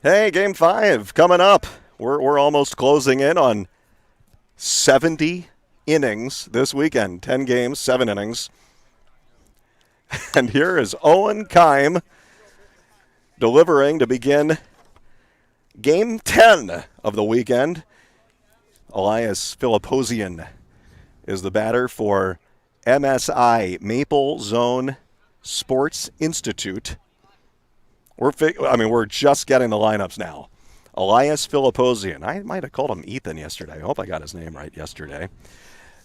Hey, game five coming up. We're almost closing in on 70 innings this weekend. 10 games, 7 innings. And here is Owen Keim delivering to begin game 10 of the weekend. Elias Filiposian is the batter for MSI, Maple Zone Sports Institute. We're just getting the lineups now. Elias Filiposian. I might have called him Ethan yesterday. I hope I got his name right yesterday.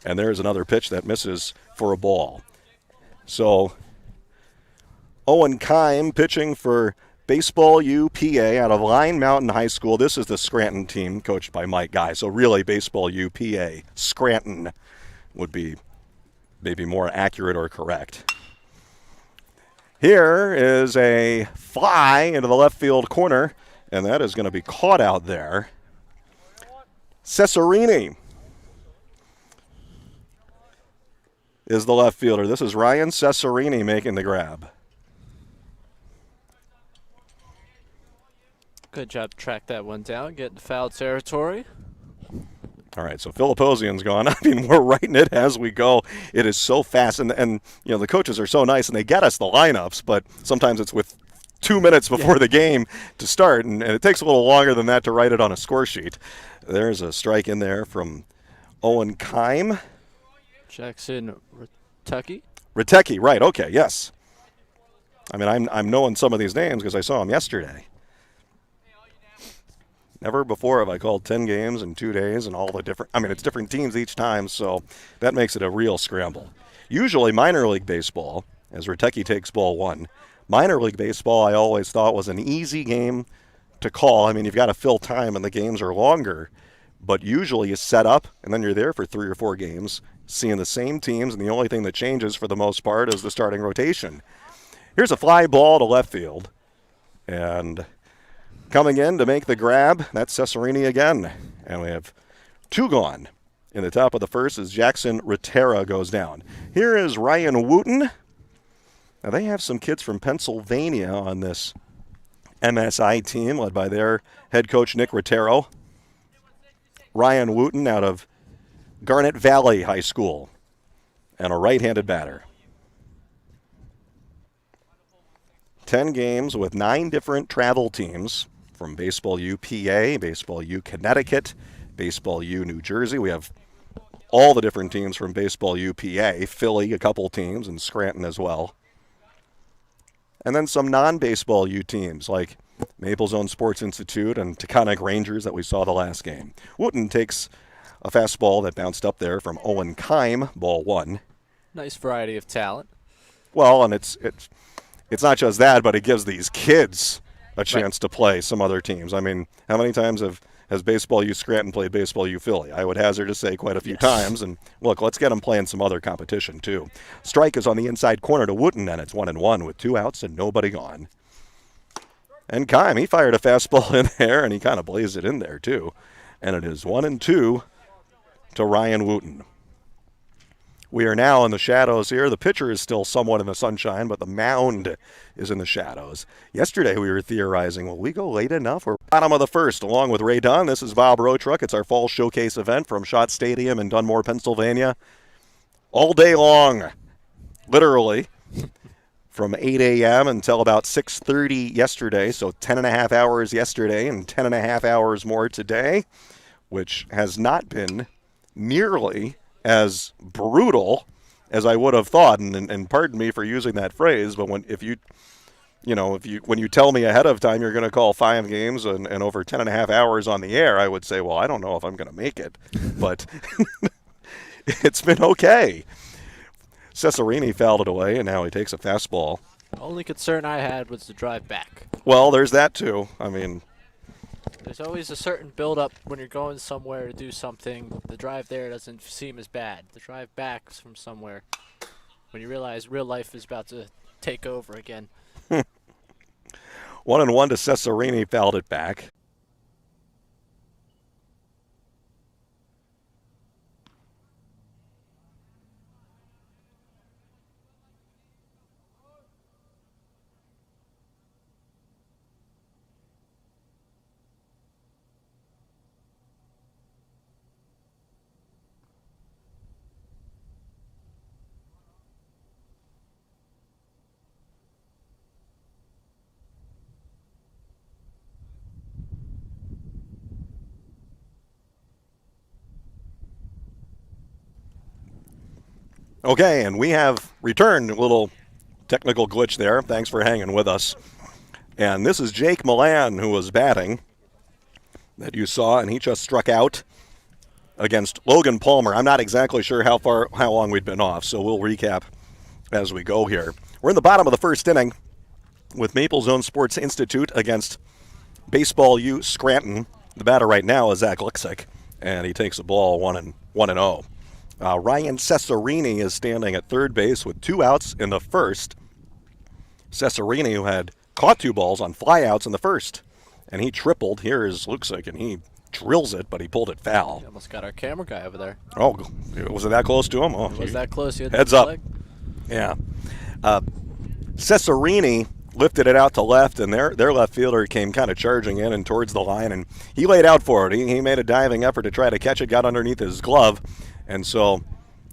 And there's another pitch that misses for a ball. So Owen Keim pitching for Baseball U PA out of Line Mountain High School. This is the Scranton team coached by Mike Guy. So really Baseball U PA. Scranton would be maybe more accurate or correct. Here is a fly into the left field corner, and that is going to be caught out there. Cesarini is the left fielder. This is Ryan Cesarini making the grab. Good job to track that one down, get into foul territory. All right, so Filiposian's gone. I mean, we're writing it as we go. It is so fast, and you know the coaches are so nice, and they get us the lineups, but sometimes it's with 2 minutes before the game to start, and it takes a little longer than that to write it on a score sheet. There's a strike in there from Owen Keim. Jackson Ritecki, right, okay, yes. I mean, I'm knowing some of these names because I saw them yesterday. Never before have I called 10 games in 2 days and all the different, it's different teams each time, so that makes it a real scramble. Usually minor league baseball, as Ritecki takes ball one, minor league baseball I always thought was an easy game to call. I mean, you've got to fill time and the games are longer, but usually you set up and then you're there for 3 or 4 games, seeing the same teams, and the only thing that changes for the most part is the starting rotation. Here's a fly ball to left field, and coming in to make the grab, that's Cesarini again. And we have 2 gone. In the top of the first as Jackson Ritera goes down. Here is Ryan Wooten. Now they have some kids from Pennsylvania on this MSI team led by their head coach Nick Ritero. Ryan Wooten out of Garnet Valley High School and a right-handed batter. 10 games with 9 different travel teams from Baseball U PA, Baseball U Connecticut, Baseball U New Jersey. We have all the different teams from Baseball U PA, Philly, a couple teams, and Scranton as well. And then some non-Baseball U teams like Maple Zone Sports Institute and Taconic Rangers that we saw the last game. Wooten takes a fastball that bounced up there from Owen Keim, ball 1. Nice variety of talent. Well, and it's not just that, but it gives these kids a chance to play some other teams. I mean, how many times has Baseball U Scranton played Baseball U Philly? I would hazard to say quite a few times. And look, let's get them playing some other competition too. Strike is on the inside corner to Wooten, and it's 1-1 with 2 outs and nobody gone. And Keim, he fired a fastball in there, and he kind of blazed it in there too. And it is 1-2 to Ryan Wooten. We are now in the shadows here. The pitcher is still somewhat in the sunshine, but the mound is in the shadows. Yesterday we were theorizing, will we go late enough? We're bottom of the first, along with Ray Dunn. This is Bob Rotruck. It's our fall showcase event from Schott Stadium in Dunmore, Pennsylvania. All day long, literally, from 8 a.m. until about 6:30 yesterday. So 10 and a half hours yesterday and 10 and a half hours more today, which has not been nearly as brutal as I would have thought, and pardon me for using that phrase, but when you tell me ahead of time you're going to call 5 games and over 10 and a half hours on the air, I would say, well, I don't know if I'm going to make it, but it's been okay. Cesarini fouled it away, and now he takes a fastball. Only concern I had was the drive back. Well, there's that too. I mean, there's always a certain build-up when you're going somewhere to do something. The drive there doesn't seem as bad. The drive back from somewhere, when you realize real life is about to take over again. 1-1 to Cesarini, fouled it back. Okay, and we have returned. A little technical glitch there. Thanks for hanging with us. And this is Jake Milan who was batting that you saw, and he just struck out against Logan Palmer. I'm not exactly sure how long we'd been off, so we'll recap as we go here. We're in the bottom of the first inning with Maple Zone Sports Institute against Baseball U Scranton. The batter right now is Zach Lixick, and he takes the ball 1-0. Ryan Cesarini is standing at third base with 2 outs in the first. Cesarini, who had caught 2 balls on flyouts in the first, and he tripled. Here is Lixick, and he drills it, but he pulled it foul. He almost got our camera guy over there. Oh, was it that close to him? Oh, Was that close? Heads up. Yeah. Cesarini lifted it out to left, and their left fielder came kind of charging in and towards the line, and he laid out for it. He made a diving effort to try to catch it, got underneath his glove, and so,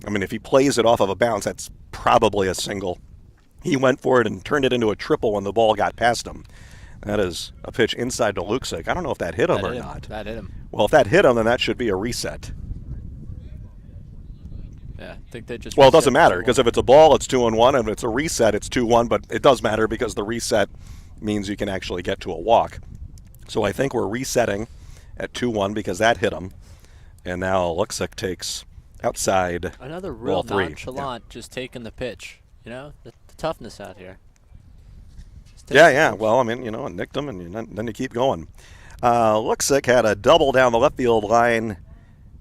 I mean, if he plays it off of a bounce, that's probably a single. He went for it and turned it into a triple when the ball got past him. That is a pitch inside to Lixick. I don't know if that hit him or not. That hit him. Well, if that hit him, then that should be a reset. Yeah, I think they just. Well, it doesn't matter because if it's a ball, it's 2-1, and if it's a reset, it's 2-1. But it does matter because the reset means you can actually get to a walk. So I think we're resetting at 2-1 because that hit him, and now Lixick takes outside. Another real ball 3. nonchalant, just taking the pitch. You know, the toughness out here. Yeah. Well, I mean, it nicked him, and then you keep going. Lixick had a double down the left field line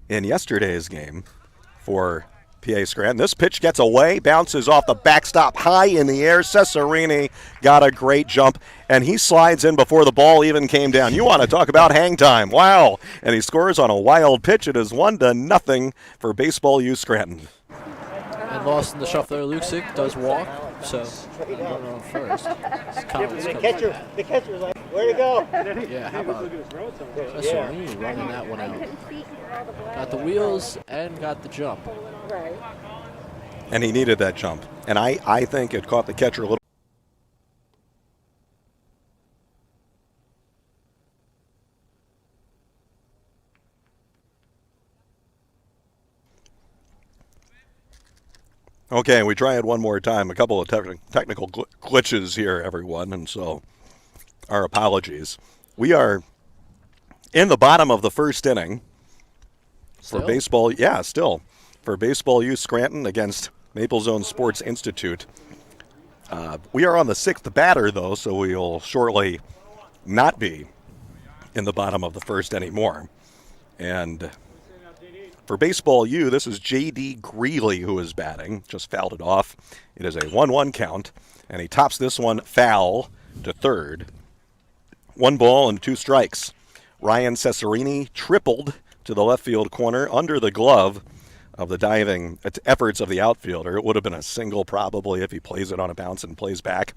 in yesterday's game for PA Scranton. This pitch gets away, bounces off the backstop high in the air. Cesarini got a great jump, and he slides in before the ball even came down. You want to talk about hang time. Wow. And he scores on a wild pitch. It is 1-0 for Baseball U Scranton. And lost in the shuffle there. Lixick does walk, so runner on first. The catcher's like, where'd it go? Yeah, how about Cesarini running that one out? Got the wheels and got the jump. And he needed that jump. And I think it caught the catcher a little. Okay, we try it one more time. A couple of technical glitches here, everyone, and so our apologies. We are in the bottom of the first inning for baseball. Yeah, still. For Baseball U Scranton against Maple Zone Sports Institute. We are on the 6th batter, though, so we'll shortly not be in the bottom of the first anymore. And for Baseball U, this is J.D. Greeley who is batting. Just fouled it off. It is a 1-1 count, and he tops this one foul to third. 1 ball and 2 strikes. Ryan Cesarini tripled to the left field corner under the glove of the diving efforts of the outfielder. It would have been a single probably if he plays it on a bounce and plays back.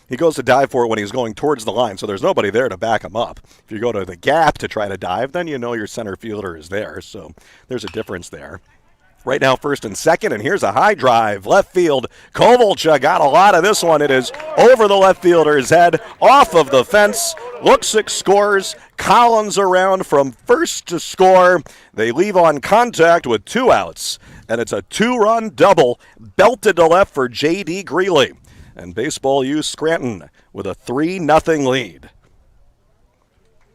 He goes to dive for it when he's going towards the line, so there's nobody there to back him up. If you go to the gap to try to dive, then you know your center fielder is there, so there's a difference there. Right now, first and second, and here's a high drive. Left field, Kovalchuk got a lot of this one. It is over the left fielder's head, off of the fence. Lixick scores. Collins around from first to score. They leave on contact with 2 outs, and it's a 2-run double belted to left for J.D. Greeley. And Baseball U Scranton with a 3-0 lead.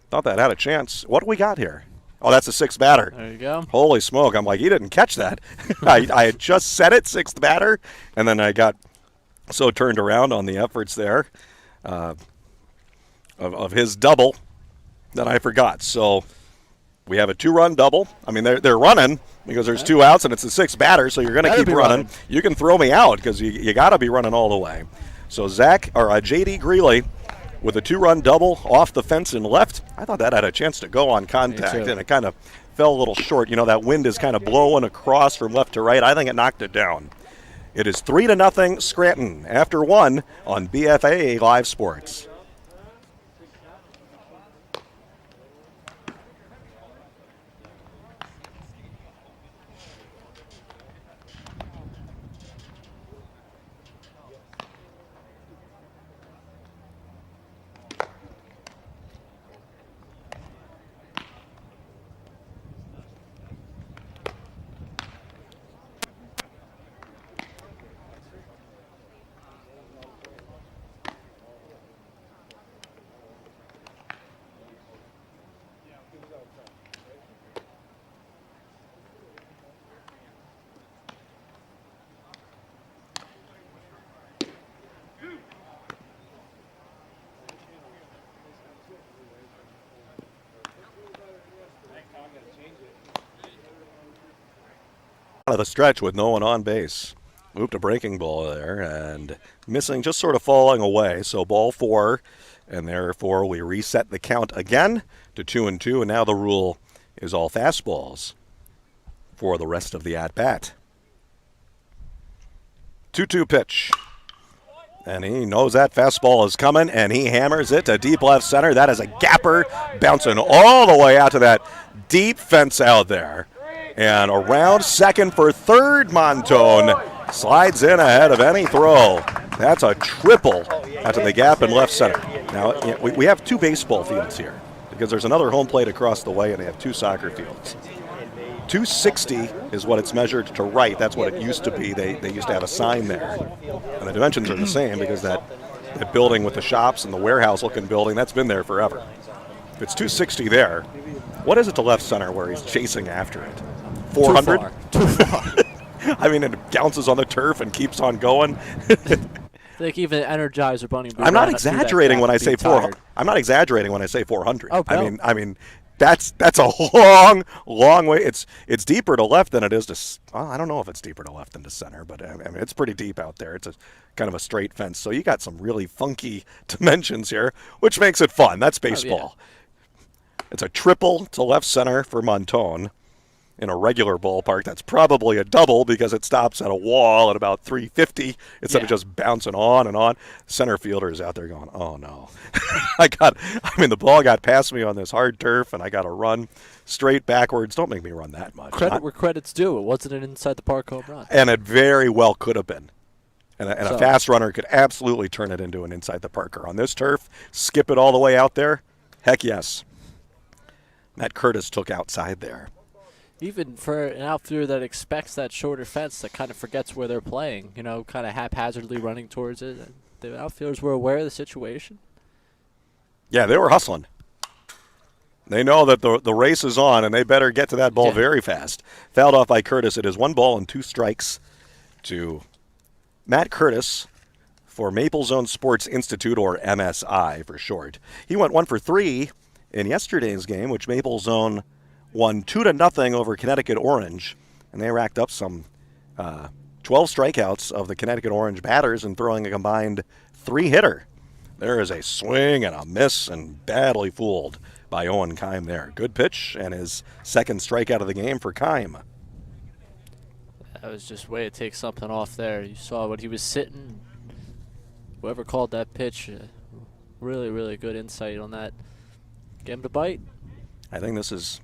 Thought that had a chance. What do we got here? Oh, that's the 6th batter. There you go. Holy smoke. I'm like, he didn't catch that. I had just said it, 6th batter, and then I got so turned around on the efforts there of his double that I forgot. So we have a 2-run double. I mean, they're running because there's 2 outs, and it's the 6th batter, so you're going to keep running. You can throw me out because you got to be running all the way. So J.D. Greeley with a 2-run double off the fence and left. I thought that had a chance to go on contact, and it kind of fell a little short. You know, that wind is kind of blowing across from left to right. I think it knocked it down. It is 3-0 Scranton after 1 on BFAA Live Sports. Out of the stretch with no one on base. Looped a breaking ball there and missing, just sort of falling away. So ball 4, and therefore we reset the count again to 2-2, and now the rule is all fastballs for the rest of the at-bat. 2-2 pitch. And he knows that fastball is coming, and he hammers it to deep left center. That is a gapper bouncing all the way out to that deep fence out there. And around second for third, Montone slides in ahead of any throw. That's a triple out to the gap in left center. Now, we have 2 baseball fields here because there's another home plate across the way, and they have 2 soccer fields. 260 is what it's measured to right. That's what it used to be. They used to have a sign there. And the dimensions are the same because that building with the shops and the warehouse-looking building, that's been there forever. If it's 260 there, what is it to left center where he's chasing after it? 400? Too far. I mean, it bounces on the turf and keeps on going. Like even Energizer Bunny. I'm not exaggerating when I say 400. I'm not exaggerating when I say 400. Oh, no. I mean, that's a long way. It's deeper to left than it is to. Well, I don't know if it's deeper to left than to center, but I mean it's pretty deep out there. It's a kind of a straight fence, so you got some really funky dimensions here, which makes it fun. That's baseball. Oh, yeah. It's a triple to left center for Montone. In a regular ballpark, that's probably a double because it stops at a wall at about 350 instead of just bouncing on and on. Center fielder is out there going, oh no. The ball got past me on this hard turf and I got to run straight backwards. Don't make me run that much. Credit where credit's due. It wasn't an inside the park home run. And it very well could have been. And a fast runner could absolutely turn it into an inside the parker. On this turf, skip it all the way out there? Heck yes. Matt Curtis took outside there. Even for an outfielder that expects that shorter fence, that kind of forgets where they're playing, kind of haphazardly running towards it. The outfielders were aware of the situation. Yeah, they were hustling. They know that the race is on, and they better get to that ball very fast. Fouled off by Curtis. It is 1 ball and 2 strikes to Matt Curtis for Maple Zone Sports Institute, or MSI for short. He went 1 for 3 in yesterday's game, which Maple Zone won 2-0 over Connecticut Orange, and they racked up some 12 strikeouts of the Connecticut Orange batters and throwing a combined 3-hitter. There is a swing and a miss and badly fooled by Owen Keim there. Good pitch and his second strikeout of the game for Keim. That was just way to take something off there. You saw when he was sitting. Whoever called that pitch, really, really good insight on that. Get him to bite. I think this is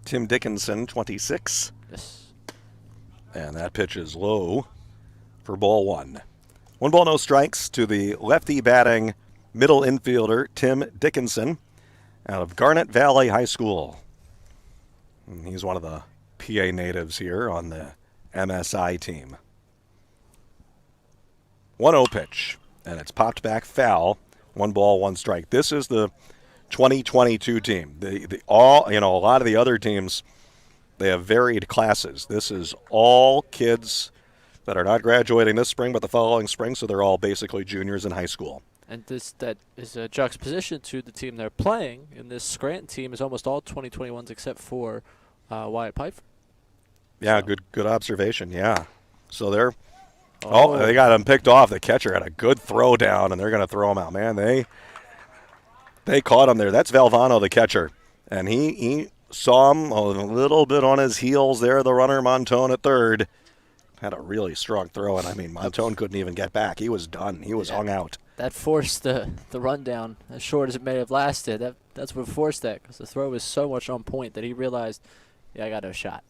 Tim Dickinson, 26. Yes. And that pitch is low for ball 1. 1 ball, no strikes to the lefty batting middle infielder, Tim Dickinson, out of Garnet Valley High School. And he's one of the PA natives here on the MSI team. 1-0 pitch, and it's popped back foul. 1 ball, 1 strike. This is the 2022 team. A lot of the other teams, they have varied classes. This is all kids that are not graduating this spring but the following spring, so they're all basically juniors in high school. And that is a juxtaposition to the team they're playing. And this Scranton team is almost all 2021s except for Wyatt Pfeiffer. Yeah, good observation. Yeah. So they're they got him picked off. The catcher had a good throw down, and they're going to throw him out. Man, they caught him there. That's Valvano, the catcher. And he saw him a little bit on his heels there, the runner, Montone at third. Had a really strong throw, and Montone couldn't even get back. He was done. He was hung out. That forced the rundown, as short as it may have lasted. That's what forced that, because the throw was so much on point that he realized, I got no shot.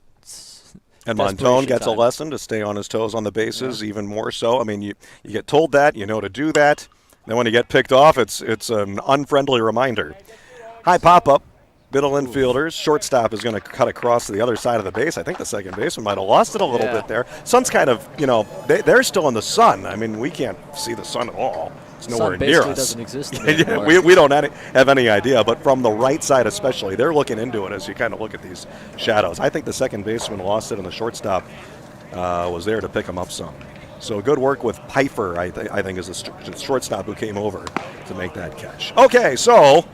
And Montone gets a lesson to stay on his toes on the bases, even more so. I mean, you get told that, you know to do that. Then when you get picked off, it's an unfriendly reminder. High pop-up, middle infielders. Shortstop is going to cut across to the other side of the base. I think the second baseman might have lost it a little bit there. Sun's kind of, they're still in the sun. I mean, we can't see the sun at all. It's nowhere near us. Doesn't exist anymore. We don't have any idea, but from the right side especially, they're looking into it as you kind of look at these shadows. I think the second baseman lost it, and the shortstop was there to pick him up some. So good work with Pfeiffer, I think, is the shortstop who came over to make that catch. Okay, so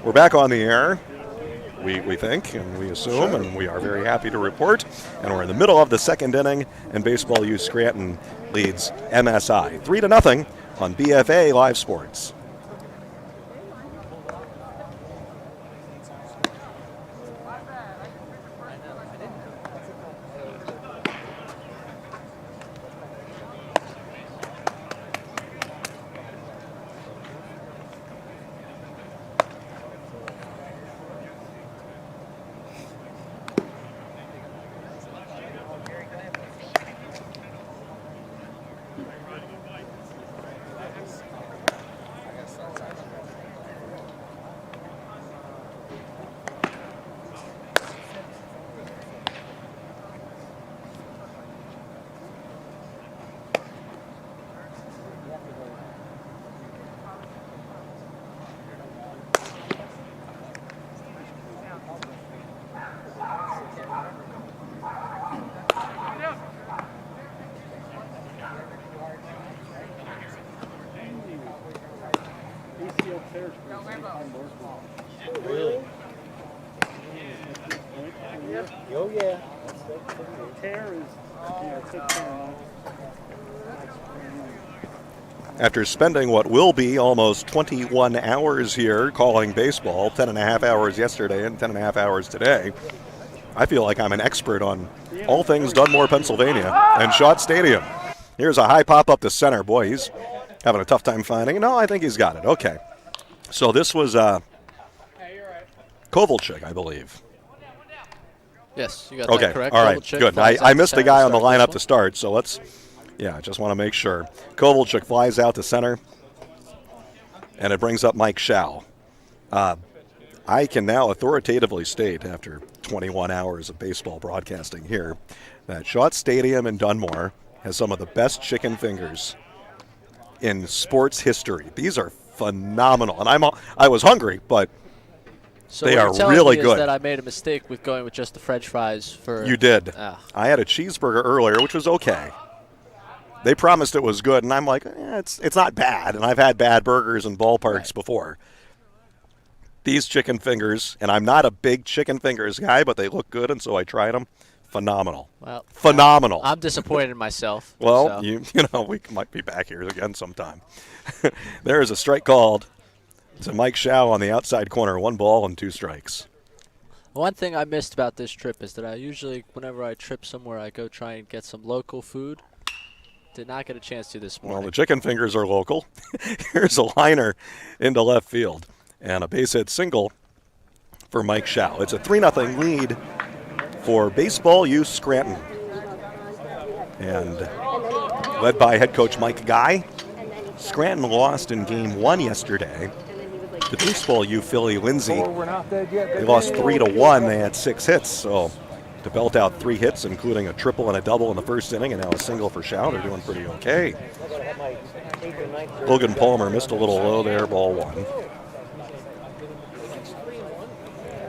we're back on the air. we think and we assume, and we are very happy to report. And we're in the middle of the second inning, and Baseball U Scranton leads MSI 3-0 on BFA Live Sports. Really? Oh yeah. After spending what will be almost 21 hours here calling baseball, 10 and a half hours yesterday and 10 and a half hours today, I feel like I'm an expert on all things Dunmore, Pennsylvania, and Schott Stadium. Here's a high pop up to center. Boy, he's having a tough time finding it. No, I think he's got it. Okay. So this was Kovalchik, I believe. Yes, you got Okay, that correct. all right, Kovalchik good. flies I out missed to the center guy on the start this lineup one. to start, so let's, I just want to make sure. Kovalchik flies out to center, and it brings up Mike Schau. I can now authoritatively state, after 21 hours of baseball broadcasting here, that Schott Stadium in Dunmore has some of the best chicken fingers in sports history. These are phenomenal, and I was hungry, but So they what are you're telling really me good. Is that I made a mistake with going with just the French fries for. You did. Ah. I had a cheeseburger earlier, which was okay. They promised it was good, and I'm like, it's not bad. And I've had bad burgers in ballparks before. These chicken fingers, and I'm not a big chicken fingers guy, but they look good, and so I tried them. Phenomenal. Well, Phenomenal. I'm disappointed in myself. Well, so. you know, we might be back here again sometime. There is a strike called to Mike Schau on the outside corner. 1 ball and 2 strikes. One thing I missed about this trip is that I usually, whenever I trip somewhere, I go try and get some local food. Did not get a chance to this morning. Well, the chicken fingers are local. Here's a liner into left field. And a base hit single for Mike Schau. It's a 3-0 lead for Baseball U Scranton. And led by head coach Mike Guy. Scranton lost in game 1 yesterday to Baseball U Philly Lindsay. They lost 3-1. They had 6 hits. So to belt out 3 hits, including a triple and a double in the first inning, and now a single for Schau, they're doing pretty okay. Logan Palmer missed a little low there, ball 1.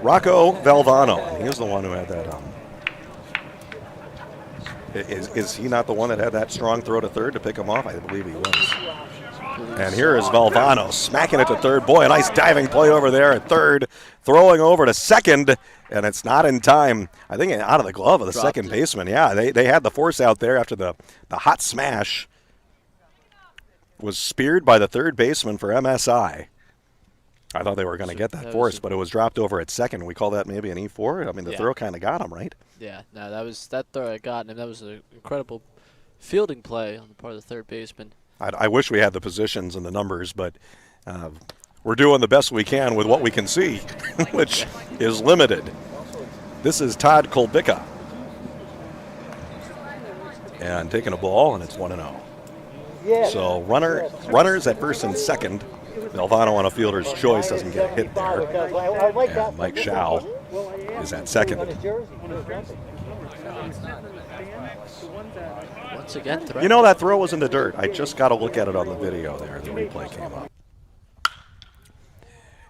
Rocco Valvano, he was the one who had that. Is he not the one that had that strong throw to third to pick him off? I believe he was. And here is Valvano smacking it to third. Boy, a nice diving play over there at third, throwing over to second, and it's not in time. I think out of the glove of the second baseman. Yeah, they had the force out there after the hot smash was speared by the third baseman for MSI. I thought they were going to get that force, but it was dropped over at second. We call that maybe an E4. I mean, the throw kind of got him, right? Yeah, no, that throw I got, and that was an incredible fielding play on the part of the third baseman. I wish we had the positions and the numbers, but we're doing the best we can with what we can see, which is limited. This is Todd Kolbicka. And taking a ball, and it's 1-0. So runners at first and second. Valvano on a fielder's choice doesn't get a hit there. And Mike Schau is at second. Once again, You know, that throw was in the dirt. I just got to look at it on the video there. The replay came up.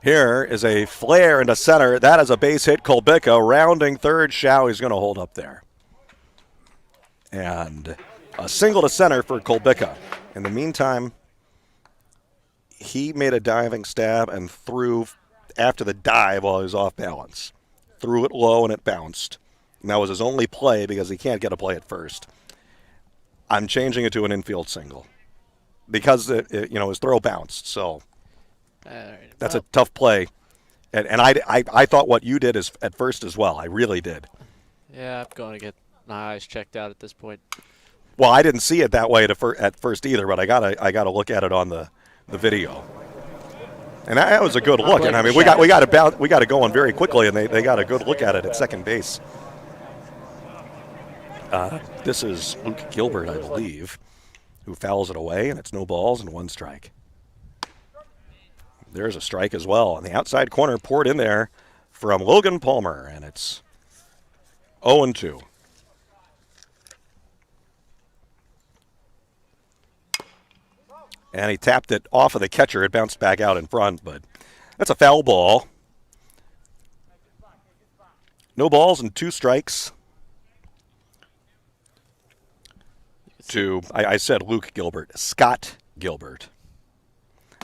Here is a flare into center. That is a base hit. Kolbicka rounding third. Schau, he's going to hold up there. And a single to center for Kolbicka. In the meantime, he made a diving stab and threw after the dive while he was off balance. threw it low, and it bounced. And that was his only play because he can't get a play at first. I'm changing it to an infield single because his throw bounced. So that's a tough play. And I thought what you did is at first as well. I really did. Yeah, I'm going to get my eyes checked out at this point. Well, I didn't see it that way at first either, but I gotta look at it on the video. And that was a good look. And I mean, we got it going very quickly, and they got a good look at it at second base. This is Luke Gilbert, I believe, who fouls it away, and it's no balls and 1 strike. There's a strike as well. On the outside corner, poured in there from Logan Palmer, and it's 0-2. And he tapped it off of the catcher. It bounced back out in front, but that's a foul ball. No balls and 2 strikes. I said Luke Gilbert, Scott Gilbert,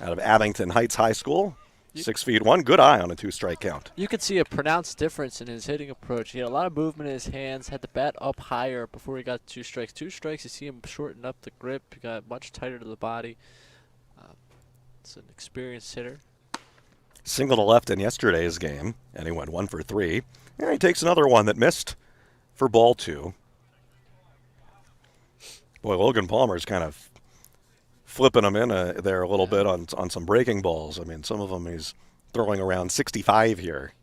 out of Abington Heights High School, 6'1", good eye on a 2-strike count. You could see a pronounced difference in his hitting approach. He had a lot of movement in his hands, had the bat up higher before he got 2 strikes. 2 strikes, you see him shorten up the grip. He got much tighter to the body. It's an experienced hitter. Single to left in yesterday's game, and he went 1 for 3. And he takes another one that missed for ball 2. Boy, Logan Palmer's kind of flipping him in there a little bit on some breaking balls. I mean, some of them he's throwing around 65 here.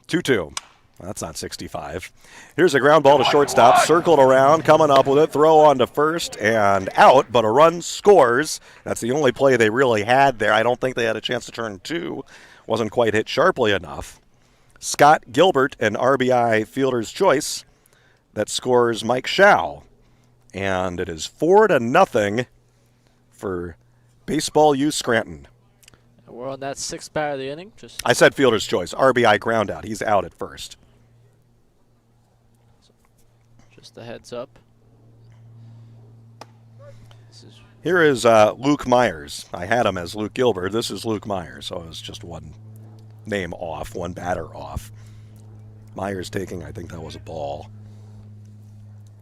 2-2. That's not 65. Here's a ground ball to shortstop, circled around, coming up with it, throw on to first and out, but a run scores. That's the only play they really had there. I don't think they had a chance to turn 2. Wasn't quite hit sharply enough. Scott Gilbert, an RBI fielder's choice, that scores Mike Schau. And it is 4-0 for Baseball U Scranton. And we're on that 6th batter of the inning. I said fielder's choice. RBI ground out. He's out at first. Just a heads up. Here is Luke Myers. I had him as Luke Gilbert. This is Luke Myers, so it was just one name off, one batter off. Myers taking, I think that was a ball.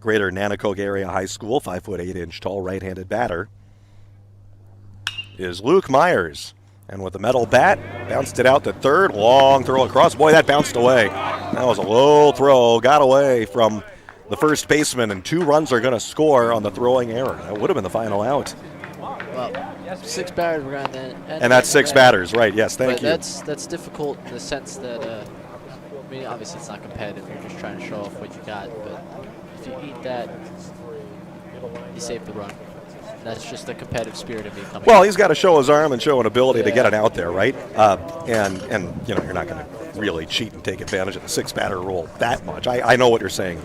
Greater Nanticoke Area High School, 5'8" tall right-handed batter, is Luke Myers. And with the metal bat, bounced it out to third. Long throw across. Boy, that bounced away. That was a low throw. Got away from the first baseman, and 2 runs are going to score on the throwing error. That would have been the final out. Well, 6 batters we're going to and that's 6 batters, right? Yes, thank you. That's difficult in the sense that, I mean, obviously it's not competitive. You're just trying to show off what you got, but if you eat that, you save the run. That's just the competitive spirit of me coming. Well, he's got to show his arm and show an ability to get it out there, right? And you're not going to really cheat and take advantage of the 6-batter rule that much. I know what you're saying.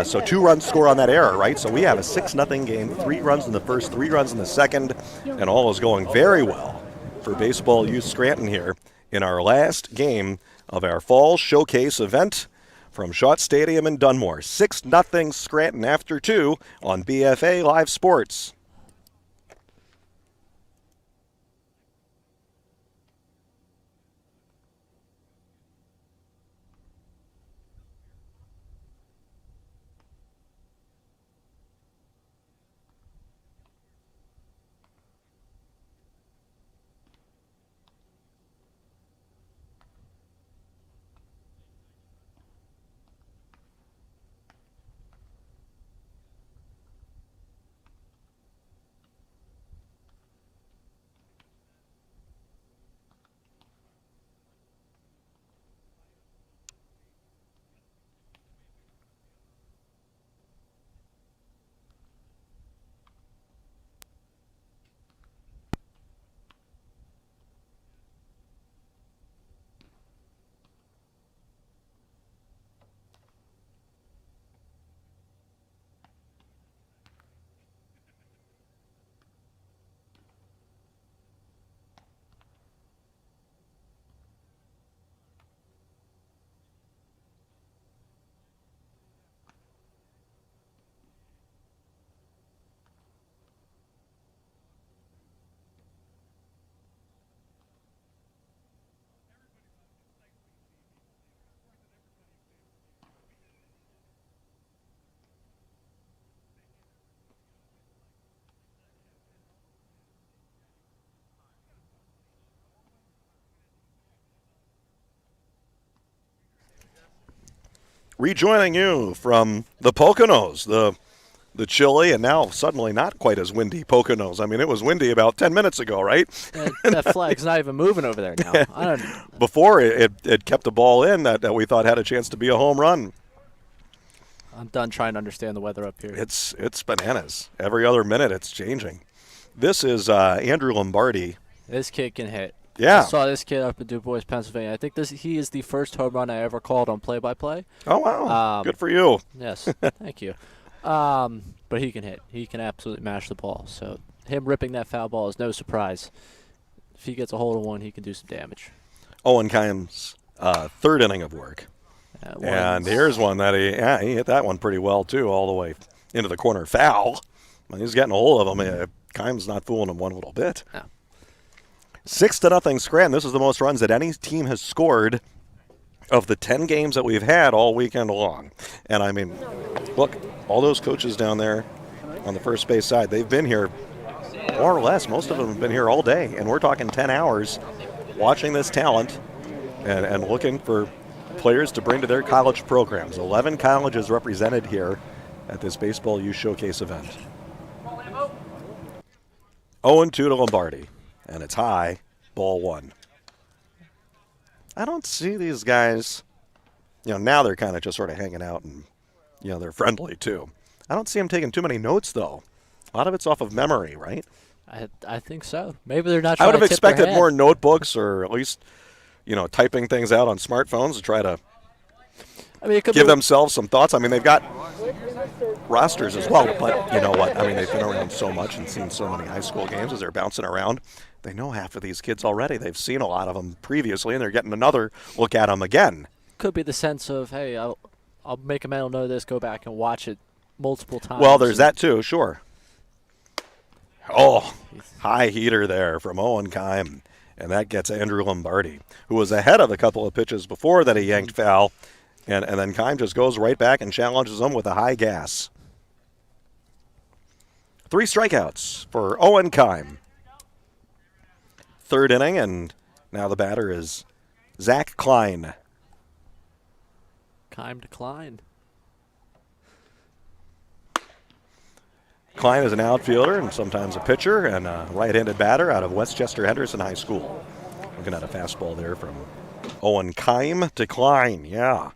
So 2 runs score on that error, right? So we have a 6-0 game, 3 runs in the first, 3 runs in the second, and all is going very well for Baseball U Scranton here in our last game of our Fall Showcase event from Schott Stadium in Dunmore. 6-0 Scranton after 2 on BFA Live Sports. rejoining you from the Poconos, the chilly and now suddenly not quite as windy Poconos. I mean, it was windy about 10 minutes ago, right? That flag's not even moving over there now. I don't. Before it kept the ball in that we thought had a chance to be a home run. I'm done trying to understand the weather up here. It's bananas. Every other minute it's changing. This is Andrew Lombardi. This kid can hit. Yeah. I saw this kid up in Du Bois, Pennsylvania. I think he is the first home run I ever called on play-by-play. Oh, wow. Good for you. Yes, thank you. But he can hit. He can absolutely mash the ball. So him ripping that foul ball is no surprise. If he gets a hold of one, he can do some damage. Owen Kime's third inning of work. And here's one that he hit that one pretty well, too, all the way into the corner. Foul. Well, he's getting a hold of him. Kime's not fooling him one little bit. No. 6-0 Scranton. This is the most runs that any team has scored of the 10 games that we've had all weekend long. And, I mean, look, all those coaches down there on the first base side, they've been here more or less. Most of them have been here all day. And we're talking 10 hours watching this talent and looking for players to bring to their college programs. 11 colleges represented here at this Baseball U Showcase event. 0-2 to Lombardi, and it's high, ball one. I don't see these guys, now they're kind of just sort of hanging out and, they're friendly too. I don't see them taking too many notes, though. A lot of it's off of memory, right? I think so. Maybe they're not I trying would have to tip their expected hand. more notebooks or at least, typing things out on smartphones to try to I mean, it could give be themselves some thoughts. I mean, they've got rosters as well, but you know what? I mean, they've been around so much and seen so many high school games as they're bouncing around. They know half of these kids already. They've seen a lot of them previously, and they're getting another look at them again. could be the sense of, hey, I'll make a mental note of this, go back and watch it multiple times. Well, there's that too, sure. Oh, high heater there from Owen Kime, and that gets Andrew Lombardi, who was ahead of a couple of pitches before that he yanked foul, and then Kime just goes right back and challenges him with a high gas. 3 strikeouts for Owen Kime. Third inning, and now the batter is Zach Klein. Kime declined. Klein is an outfielder and sometimes a pitcher and a right-handed batter out of Westchester Henderson High School. Looking at a fastball there from Owen Kime to Klein, yeah.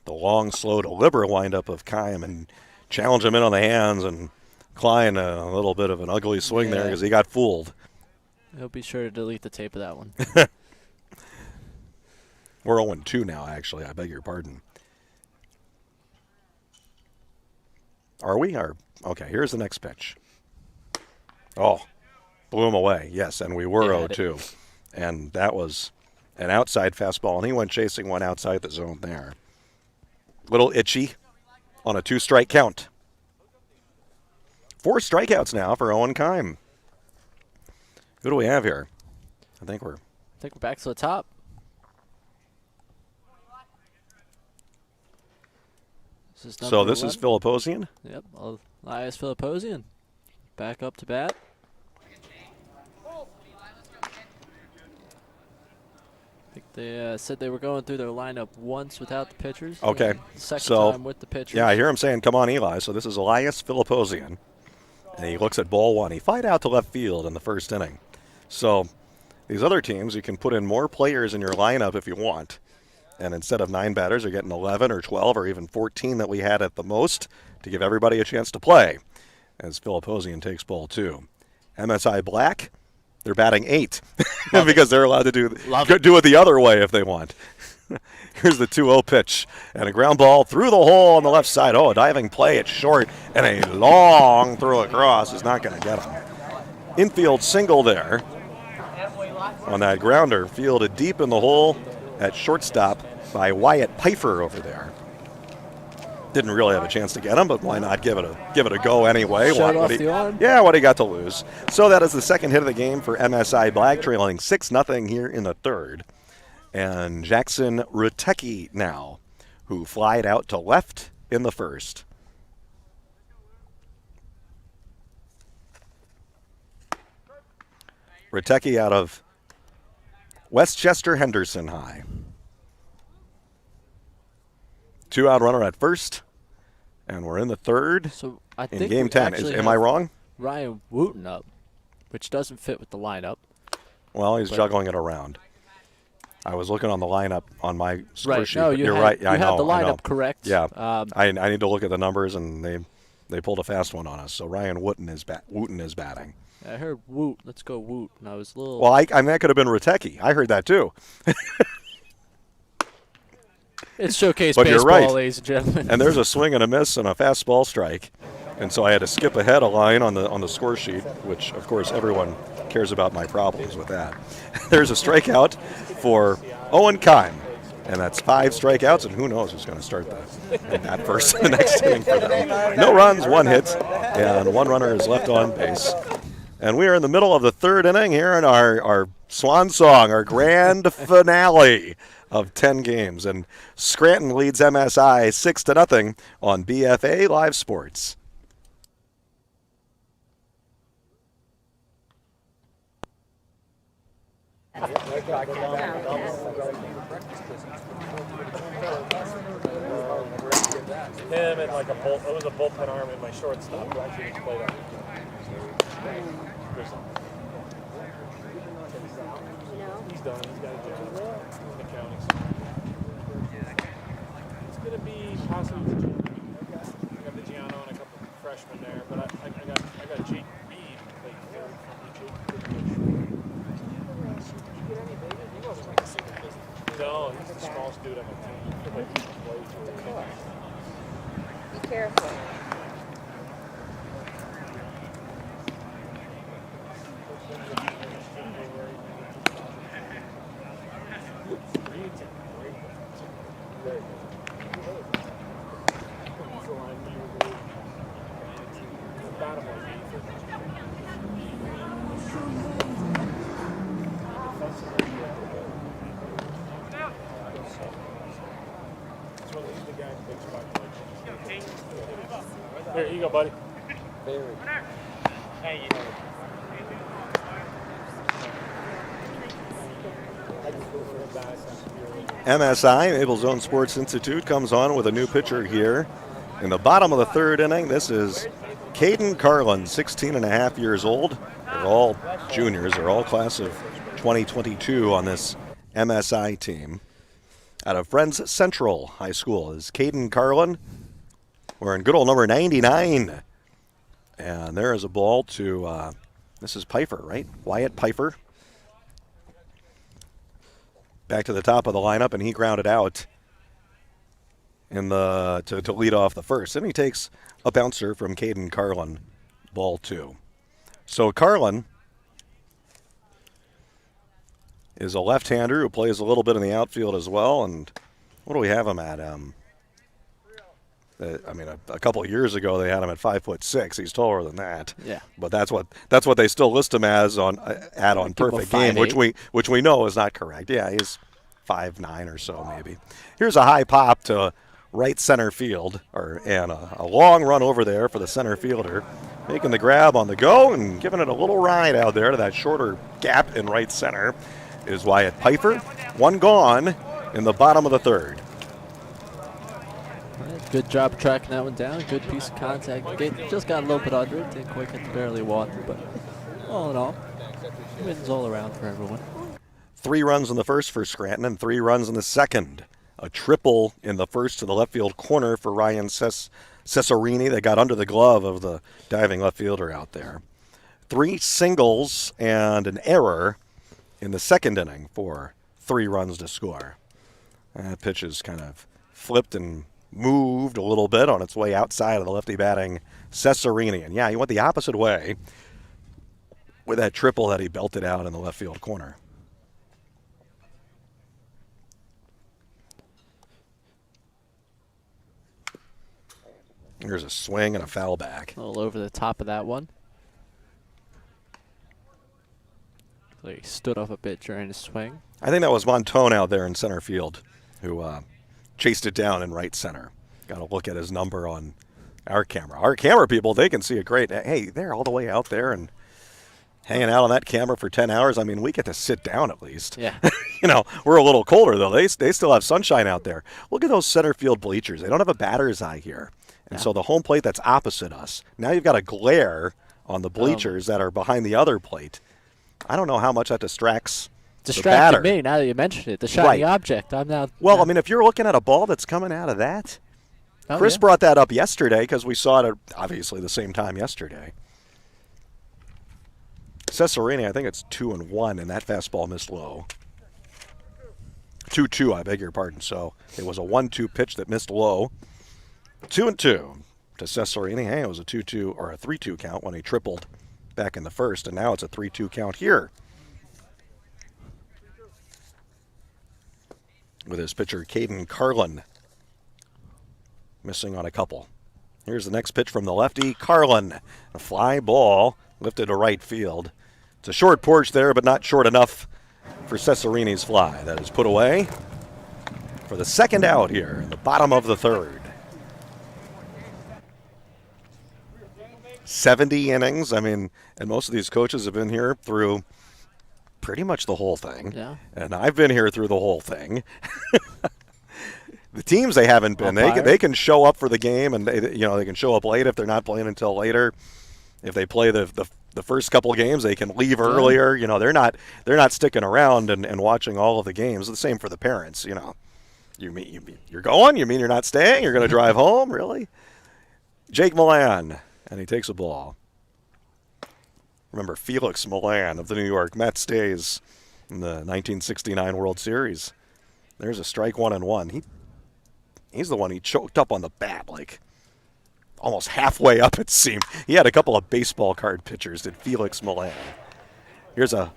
The long, slow, deliberate windup of Kime and challenge him in on the hands, and Klein a little bit of an ugly swing there because he got fooled. He'll be sure to delete the tape of that one. We're 0-2 now, actually. I beg your pardon. Are we? Okay, here's the next pitch. Oh, blew him away. Yes, and we were 0-2. And that was an outside fastball, and he went chasing one outside the zone there. Little itchy on a 2-strike count. 4 strikeouts now for Owen Kime. Who do we have here? I think we're back to the top. This is so this is Philipposian? Yep, Elias Philipposian. Back up to bat. I think they said they were going through their lineup once without the pitchers. Okay. Second So, time with the pitchers. Yeah, I hear him saying, come on, Eli. So this is Elias Philipposian. And he looks at ball one. He flied out to left field in the first inning. So these other teams, you can put in more players in your lineup if you want. And instead of 9 batters, you're getting 11 or 12 or even 14 that we had at the most to give everybody a chance to play. As Philipposian takes ball 2. MSI Black, they're batting 8 because they're allowed to do it the other way if they want. Here's the 2-0 pitch and a ground ball through the hole on the left side. Oh, a diving play. It's short and a long throw across is not going to get him. Infield single there on that grounder, fielded deep in the hole at shortstop by Wyatt Pfeiffer over there. Didn't really have a chance to get him, but why not give it a go anyway? Shut off the arm. Yeah, what he got to lose. So that is the second hit of the game for MSI Black, trailing 6-0 here in the third. And Jackson Rutecki now, who flied out to left in the first. Rutecki out of Westchester Henderson High. 2-out runner at first, and we're in the third So I in think game we 10. actually Am I have wrong? Ryan Wooten up, which doesn't fit with the lineup. Well, he's But- juggling it around. I was looking on the lineup on my score Right. sheet. No, but you you're had, right. Yeah, you I have know, the I know. lineup correct. Yeah, I need to look at the numbers, and they pulled a fast one on us. So Ryan Wooten is batting. I heard Woot. Let's go Woot. And I was a little. Well, I mean, that could have been Ratecki. I heard that too. It's showcase But you're baseball, right. ladies and gentlemen. And there's a swing and a miss and a fastball strike. And so I had to skip ahead a line on the score sheet, which, of course, everyone cares about my problems with that. There's a strikeout for Owen Kime. And that's 5 strikeouts, and who knows who's going to start that first in the next inning for them. No runs, 1 hit, and 1 runner is left on base. And we are in the middle of the 3rd inning here in our swan song, our grand finale of 10 games. And Scranton leads MSI 6-0 on BFA Live Sports. Him and like it was a bullpen arm in my shortstop who actually just played that. He's done. He's got a job in the county. It's going to be possibly I got the Giano and a couple of freshmen there, but I got Jake Reed played third for me. He wasn't like a super business. No, he's the smallest dude on my team. But he's way too big. Be careful. Here you go, buddy. MSI, Maple Zone Sports Institute, comes on with a new pitcher here. In the bottom of the 3rd inning, this is Caden Carlin, 16 and a half years old. They're all juniors. They're all class of 2022 on this MSI team. Out of Friends Central High School is Caden Carlin. We're in good old number 99. And there is a ball to, this is Pfeiffer, right? Wyatt Pfeiffer. Back to the top of the lineup, and he grounded out in to lead off the first. And he takes a bouncer from Caden Carlin, ball 2. So Carlin is a left-hander who plays a little bit in the outfield as well. And what do we have him at? A couple of years ago they had him at 5'6". He's taller than that. Yeah. But that's what they still list him as on Perfect Game, which we know is not correct. Yeah, he's 5'9" or so maybe. Here's a high pop to right center field, and a long run over there for the center fielder, making the grab on the go and giving it a little ride out there to that shorter gap in right center is Wyatt Pfeiffer. 1 gone in the bottom of the 3rd. Good job tracking that one down. Good piece of contact. Just got a little bit under it. Didn't quite get the barely water, but all in all, wins all around for everyone. 3 runs in the first for Scranton and 3 runs in the second. A triple in the first to the left field corner for Ryan Cesarini that got under the glove of the diving left fielder out there. 3 singles and an error in the second inning for 3 runs to score. That pitch is kind of flipped and moved a little bit on its way outside of the lefty batting Cesarini. And yeah, he went the opposite way with that triple that he belted out in the left field corner. Here's a swing and a foul back. A little over the top of that one. He stood up a bit during his swing. I think that was Montone out there in center field who chased it down in right center. Got to look at his number on our camera. Our camera people, they can see it great. Hey, they're all the way out there and hanging out on that camera for 10 hours. I mean, we get to sit down at least. Yeah. we're a little colder, though. They still have sunshine out there. Look at those center field bleachers. They don't have a batter's eye here. And so the home plate that's opposite us, now you've got a glare on the bleachers that are behind the other plate. I don't know how much that distracts the batter. Distracted me now that you mentioned it. The shiny object. I'm now. Well, I mean, if you're looking at a ball that's coming out of that, Chris brought that up yesterday because we saw it at obviously the same time yesterday. Cesarini, I think it's 2-1, and that fastball missed low. 2-2, I beg your pardon. So it was a 1-2 pitch that missed low. 2-2 to Cesarini. Hey, it was a 2-2 or a 3-2 count when he tripled back in the first, and now it's a 3-2 count here. With his pitcher, Caden Carlin, missing on a couple. Here's the next pitch from the lefty, Carlin. A fly ball lifted to right field. It's a short porch there, but not short enough for Cesarini's fly. That is put away for the second out here in the bottom of the third. 70 innings. I mean, and most of these coaches have been here through pretty much the whole thing. Yeah. And I've been here through the whole thing. The teams they haven't been, they can show up for the game, and they can show up late if they're not playing until later. If they play the first couple games, they can leave earlier. They're not sticking around and watching all of the games. The same for the parents. You're going? You mean you're not staying? You're going to drive home? Really? Jake Milan, and he takes a ball. Remember Felix Milan of the New York Mets days in the 1969 World Series. There's a strike 1-1. He's the one he choked up on the bat, like almost halfway up it seemed. He had a couple of baseball card pitchers, did Felix Milan. Here's a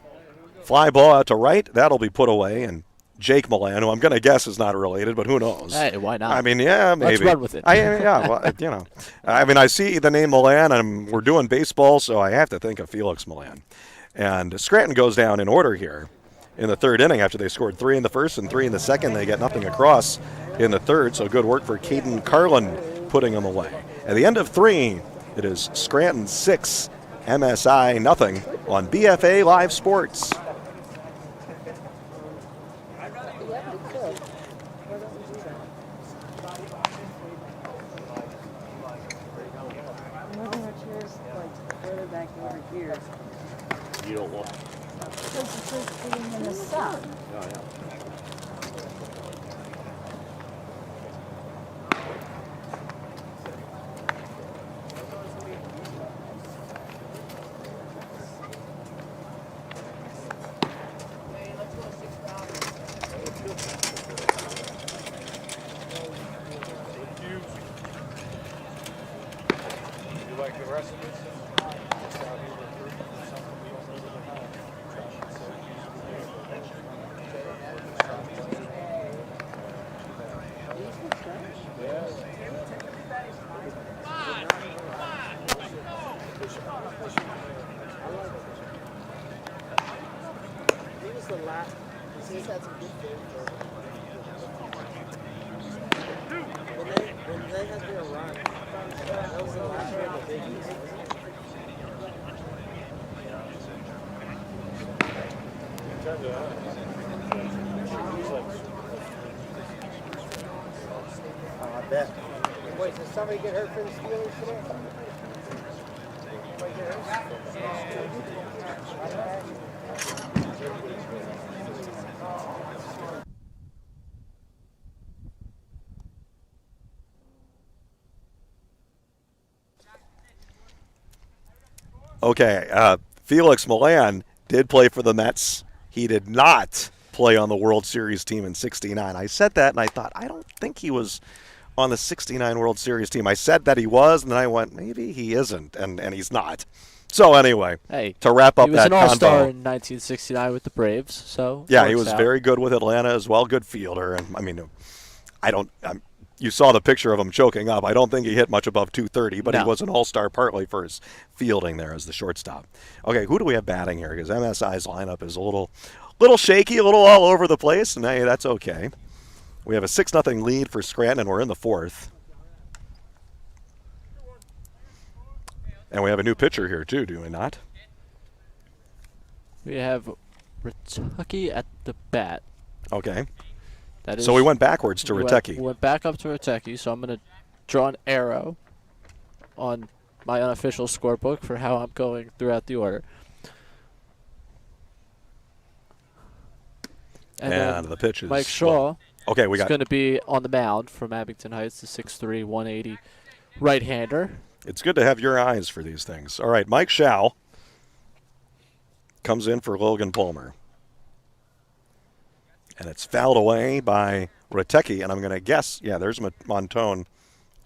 fly ball out to right. That'll be put away. And Jake Milan, who I'm going to guess is not related, but who knows? Hey, why not? I mean, yeah, maybe. Let's run with it. I mean, I see the name Milan, and we're doing baseball, so I have to think of Felix Milan. And Scranton goes down in order here in the third inning after they scored 3 in the first and 3 in the second. They get nothing across in the third, so good work for Caden Carlin putting them away. At the end of 3, it is Scranton 6, MSI nothing on BFA Live Sports. You don't want. Because it's just being in the sun. Oh, yeah. You like the rest of this? Just out here recruiting for something we don't really have. He was the last. He's had some good games. When they had their run, that was the last year of the Big East. I bet. Wait, did somebody get hurt for the Steelers today? Anybody get hurt? Okay, Felix Milan did play for the Mets. He did not play on the World Series team in '69. I said that, and I thought, I don't think he was on the '69 World Series team. I said that he was, and then I went, maybe he isn't, and he's not. So anyway, to wrap up that he was an all-star combo, in 1969 with the Braves, so yeah, he was very good with Atlanta as well, good fielder. And I mean, you saw the picture of him choking up. I don't think he hit much above 230, but he was an all-star partly for his fielding there as the shortstop. Okay, who do we have batting here? Because MSI's lineup is a little shaky, a little all over the place, and hey, that's okay. We have a 6-0 lead for Scranton, and we're in the fourth. And we have a new pitcher here, too, do we not? We have Ritsuki at the bat. Okay. That is, So we went backwards to we Riteki. went back up to Riteki, so I'm going to draw an arrow on my unofficial scorebook for how I'm going throughout the order. And then the pitch is Mike Shaw okay, we is got. going to be on the mound from Abington Heights, the 6'3", 180 right-hander. It's good to have your eyes for these things. All right, Mike Schau comes in for Logan Palmer. And it's fouled away by Riteki, and I'm going to guess, yeah, there's Montone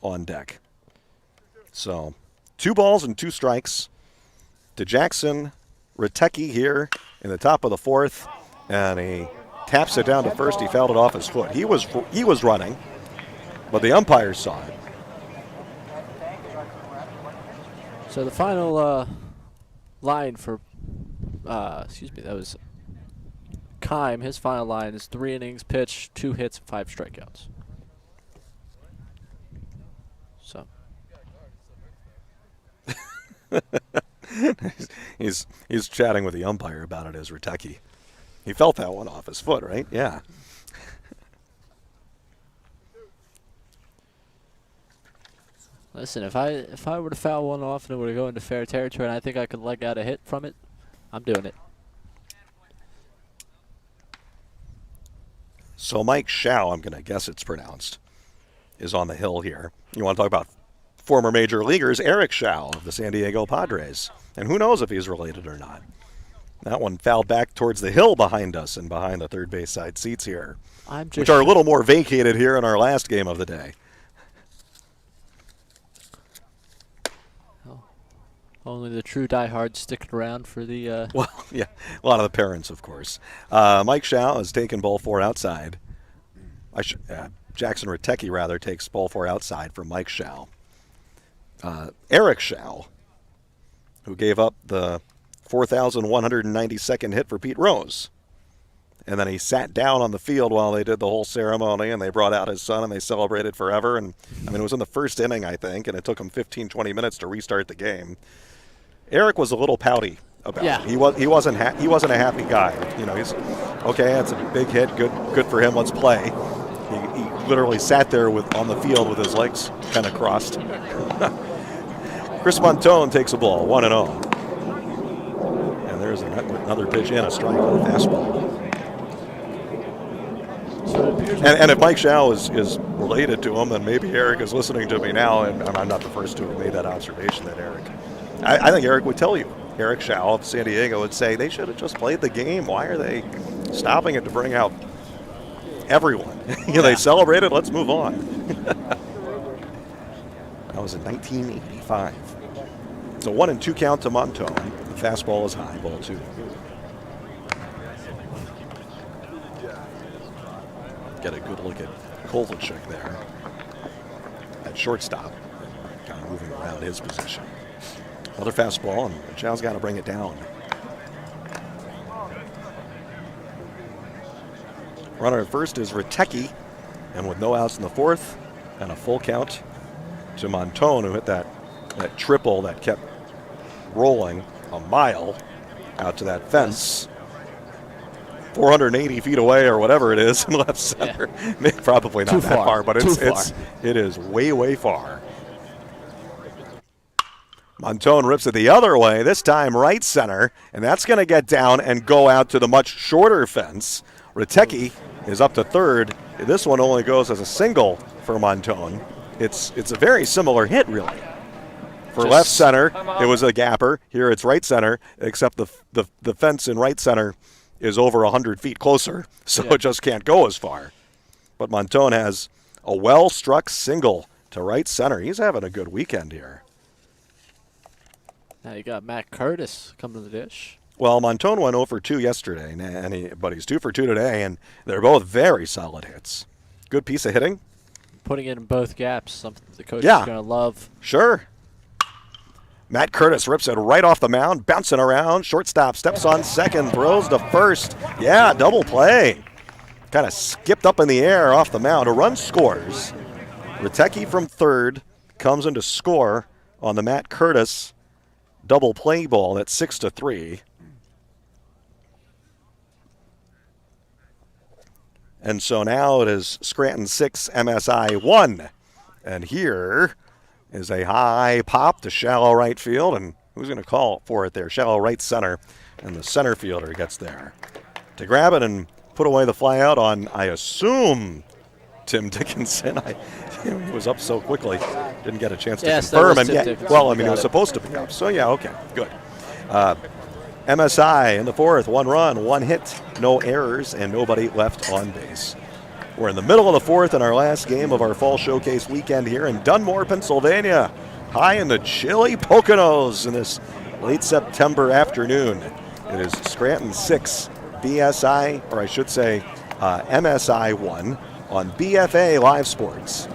on deck. So 2 balls and 2 strikes to Jackson Riteki here in the top of the 4th, and he taps it down to first. He fouled it off his foot. He was running, but the umpire saw it. So the final line for, that was Kime. His final line is 3 innings pitched, 2 hits, 5 strikeouts. So he's chatting with the umpire about it as Riteki. He felt that one off his foot, right? Yeah. listen, if I were to foul one off and it were to go into fair territory and I think I could leg out a hit from it, I'm doing it. So Mike Schau, I'm going to guess it's pronounced, is on the hill here. You want to talk about former major leaguers, Eric Schau of the San Diego Padres. And who knows if he's related or not. That one fouled back towards the hill behind us and behind the third base side seats here, which are a little more vacated here in our last game of the day. Only the true diehards sticking around for the. Well, yeah, a lot of the parents, of course. Mike Schau has taken ball 4 outside. Jackson Riteki, rather, takes ball 4 outside for Mike Schau. Eric Schau, who gave up the 4,192nd hit for Pete Rose. And then he sat down on the field while they did the whole ceremony, and they brought out his son, and they celebrated forever. And, I mean, it was in the first inning, I think, and it took him 15, 20 minutes to restart the game. Eric was a little pouty about it. He wasn't a happy guy. You know, he's okay. That's a big hit. Good for him. Let's play. He literally sat there on the field with his legs kind of crossed. Chris Montone takes a ball, 1-0, and there's another pitch in, a strike on a fastball. And if Mike Schau is related to him, then maybe Eric is listening to me now, and I'm not the first to have made that observation. That Eric. I think Eric would tell you. Eric Schau of San Diego would say they should have just played the game. Why are they stopping it to bring out everyone? They celebrated. Let's move on. That was in 1985. It's a 1-2 count to Montone. The fastball is high, ball 2. Get a good look at Kovalchuk there at shortstop, kind of moving around his position. Another fastball, and Schau's got to bring it down. Runner at first is Riteki, and with no outs in the 4th, and a full count to Montone, who hit that triple that kept rolling a mile out to that fence. 480 feet away or whatever it is in left center. Yeah. Probably not that far, but it is way, way far. Montone rips it the other way, this time right center, and that's going to get down and go out to the much shorter fence. Riteki is up to third. This one only goes as a single for Montone. It's a very similar hit, really. For left center, it was a gapper. Here it's right center, except the fence in right center is over 100 feet closer, so it just can't go as far. But Montone has a well-struck single to right center. He's having a good weekend here. Now you got Matt Curtis coming to the dish. Well, Montone went 0 for 2 yesterday, but he's 2 for 2 today, and they're both very solid hits. Good piece of hitting. Putting it in both gaps, something the coach is going to love. Sure. Matt Curtis rips it right off the mound, bouncing around. Shortstop steps on second, throws to first. Yeah, double play. Kind of skipped up in the air off the mound. A run scores. Riteki from third comes in to score on the Matt Curtis double play ball. That's 6-3. And so now it is Scranton 6, MSI 1. And here is a high pop to shallow right field. And who's going to call for it there? Shallow right center. And the center fielder gets there to grab it and put away the fly out on, I assume, Tim Dickinson. He was up so quickly, didn't get a chance to Yes, that confirm. was And Tim Dickinson. well, I mean, You he got was it. supposed to pick up. So yeah, okay, good. MSI in the fourth, 1 run, 1 hit, no errors, and nobody left on base. We're in the middle of the fourth in our last game of our Fall Showcase weekend here in Dunmore, Pennsylvania. High in the chilly Poconos in this late September afternoon. It is Scranton 6, BSI, or I should say MSI 1 on BFA Live Sports.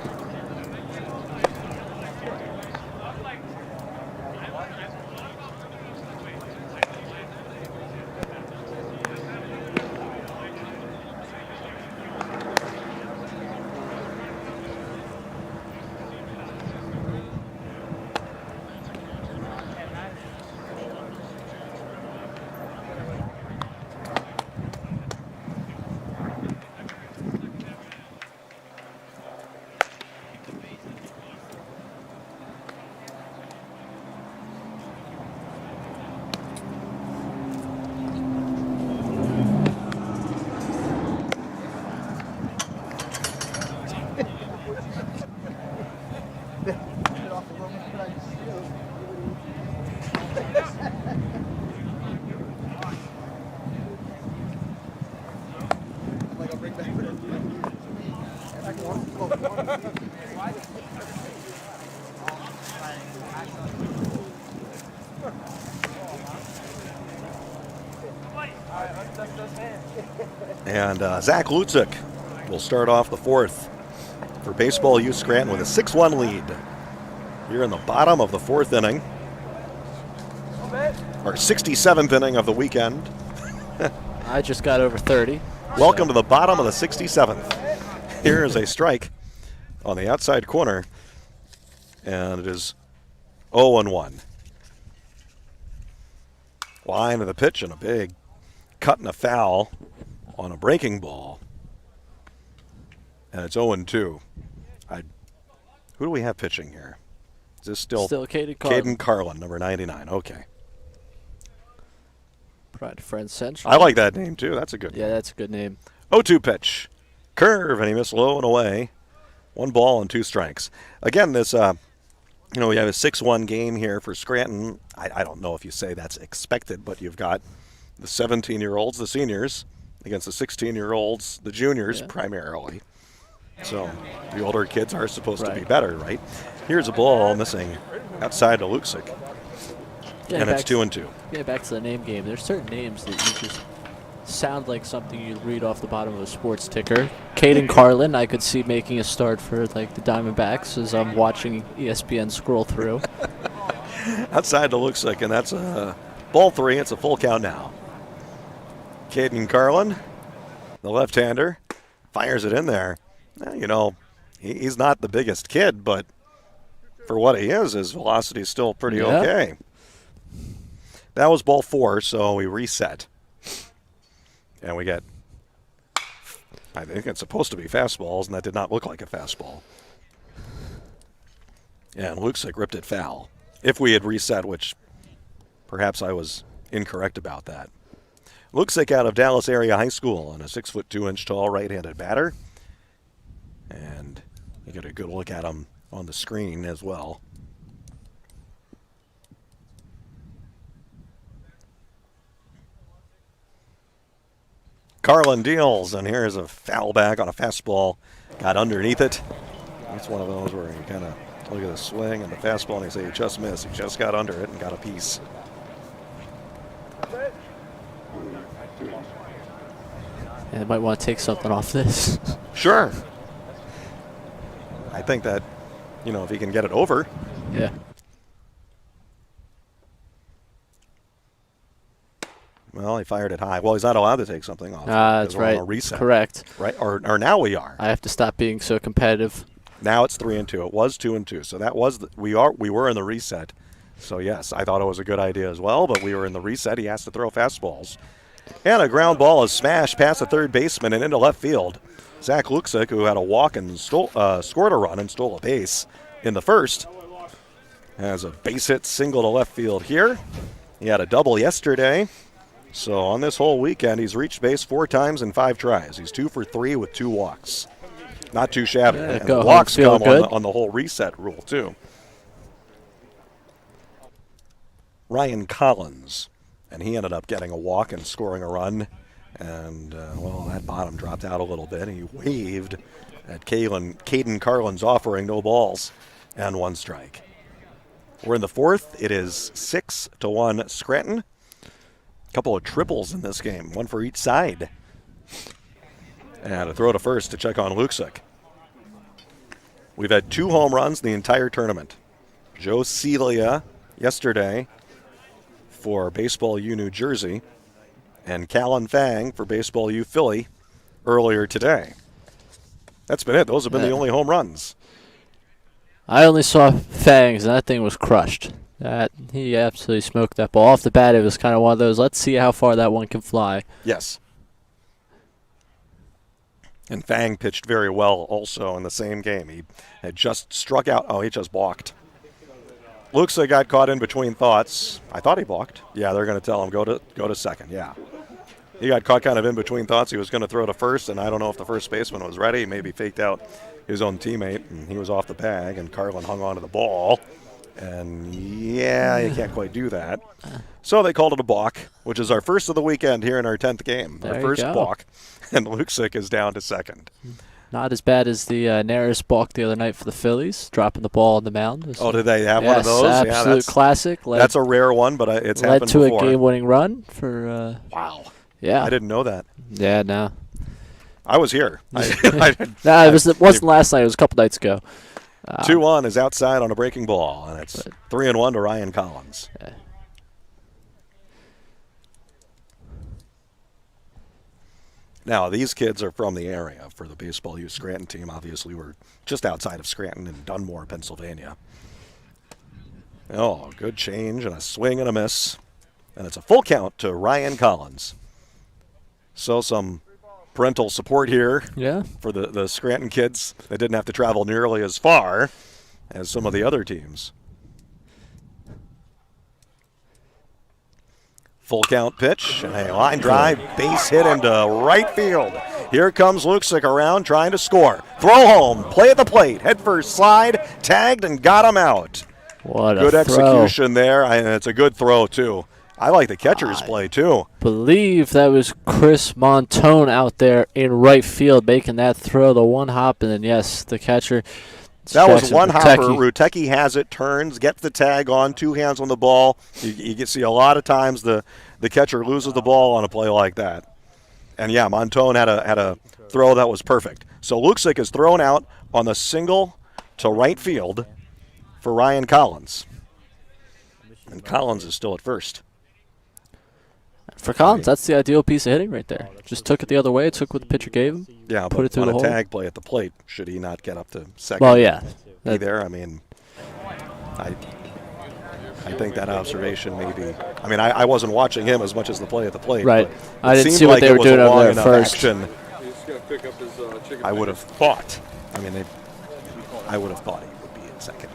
And Zach Lutzik will start off the fourth for Baseball U Scranton with a 6-1 lead. Here in the bottom of the fourth inning, our 67th inning of the weekend. I just got over 30. Welcome to the bottom of the 67th. Here is a strike on the outside corner, and it is 0-1. Line of the pitch and a big cut and a foul on a breaking ball. And it's 0-2. Who do we have pitching here? Is this still Caden Carlin. Caden Carlin, number 99. Okay. Pride of Friends Central. I like that name, too. That's a good Yeah, one. that's a good name. 0-2 pitch. Curve, and he missed low and away. 1 ball and 2 strikes. Again, this, we have a 6-1 game here for Scranton. I don't know if you say that's expected, but you've got the 17-year-olds, the seniors, against the 16-year-olds, the juniors, primarily. So the older kids are supposed to be better, right? Here's a ball missing outside to Luksic. And it's 2-2. Yeah, back to the name game. There's certain names that you just sound like something you'd read off the bottom of a sports ticker. Caden Carlin, I could see making a start for the Diamondbacks as I'm watching ESPN scroll through. Outside to Luksic, and that's a ball 3. It's a full count now. Caden Carlin, the left-hander, fires it in there. He's not the biggest kid, but for what he is, his velocity is still pretty okay. That was ball 4, so we reset. And we get, I think it's supposed to be fastballs, and that did not look like a fastball. And Luksic ripped it foul. If we had reset, which perhaps I was incorrect about that. Luksic out of Dallas Area High School and a 6'2" tall right-handed batter. And you get a good look at him on the screen as well. Carlin deals, and here's a foul back on a fastball. Got underneath it. It's one of those where you kind of look at the swing and the fastball and you say, he just missed. He just got under it and got a piece. Yeah, they might want to take something off this. Sure. I think that, if he can get it over. Yeah. Well, he fired it high. Well, he's not allowed to take something off. That's right. On a reset. Correct. Right, or now we are. I have to stop being so competitive. Now it's 3-2. It was 2-2. So that was we were in the reset. So yes, I thought it was a good idea as well. But we were in the reset. He has to throw fastballs, and a ground ball is smashed past the third baseman and into left field. Zach Luksic, who had a walk and scored a run and stole a base in the first, has a base hit single to left field here. He had a double yesterday. So on this whole weekend, he's reached base 4 times in 5 tries. He's 2 for 3 with 2 walks. Not too shabby. Yeah, and go the home, walks feel come good. on the whole reset rule, too. Ryan Collins, and he ended up getting a walk and scoring a run. And, well, that bottom dropped out a little bit. He waved at Caden Carlin's offering, no balls, and 1 strike. We're in the 4th. It is 6-1 Scranton. Couple of triples in this game, 1 for each side. And a throw to first to check on Luksic. We've had 2 home runs the entire tournament. Joe Celia yesterday for Baseball U New Jersey, and Callan Fang for Baseball U Philly earlier today. That's been it. Those have been the only home runs. I only saw Fangs, and that thing was crushed. He absolutely smoked that ball. Off the bat, it was kind of one of those, let's see how far that one can fly. Yes. And Fang pitched very well also in the same game. He had just struck out. Oh, he just balked. Luxa got caught in between thoughts. I thought he balked. Yeah, they're going to tell him go to second. Yeah. He got caught kind of in between thoughts. He was going to throw to first, and I don't know if the first baseman was ready. Maybe faked out his own teammate, and he was off the bag, and Carlin hung on to the ball. And, yeah, you can't quite do that. So they called it a balk, which is our first of the weekend here in our 10th game. There our you first go. balk, and Luksic is down to second. Not as bad as the Naris balk the other night for the Phillies, dropping the ball on the mound. Oh, did they have one of Yes, those? absolute that's, classic. that's a rare one, but it's led happened to before. a game-winning run for. Wow. Yeah. I didn't know that. Yeah, no. I was here. No, it wasn't last night. It was a couple nights ago. 2-1 is outside on a breaking ball, and it's 3-1 to Ryan Collins. Yeah. Now, these kids are from the area for the Baseball U Scranton team. Obviously, we're just outside of Scranton in Dunmore, Pennsylvania. Oh, good change and a swing and a miss. And it's a full count to Ryan Collins. So some parental support here Yeah. for the Scranton kids. They didn't have to travel nearly as far as some of the other teams. Full count pitch and a line drive, base hit into right field. Here comes Luksic around trying to score. Throw home, play at the plate, head first slide, tagged and got him out. What Good a throw. execution there, and it's a good throw too. I like the catcher's play too. Believe that was Chris Montone out there in right field making that throw, the one hop, and then yes, the catcher. That was Jackson one hopper. Rutecki. Rutecki has it, turns, gets the tag on, 2 hands on the ball. You can see a lot of times the catcher loses the ball on a play like that. And yeah, Montone had a throw that was perfect. So Luksic is thrown out on the single to right field for Ryan Collins. And Collins is still at first. For Collins, that's the ideal piece of hitting right there. Just took it the other way, took what the pitcher gave him. Yeah, Put but it through on the a hole. tag play at the plate, should he not get up to second? Well, yeah. Be there? I mean, I think that observation may be. I mean, I wasn't watching him as much as the play at the plate. Right. but I it didn't seemed see what like they it were was a doing over long there enough first. action, I would have thought. I mean, I would have thought he would be in second.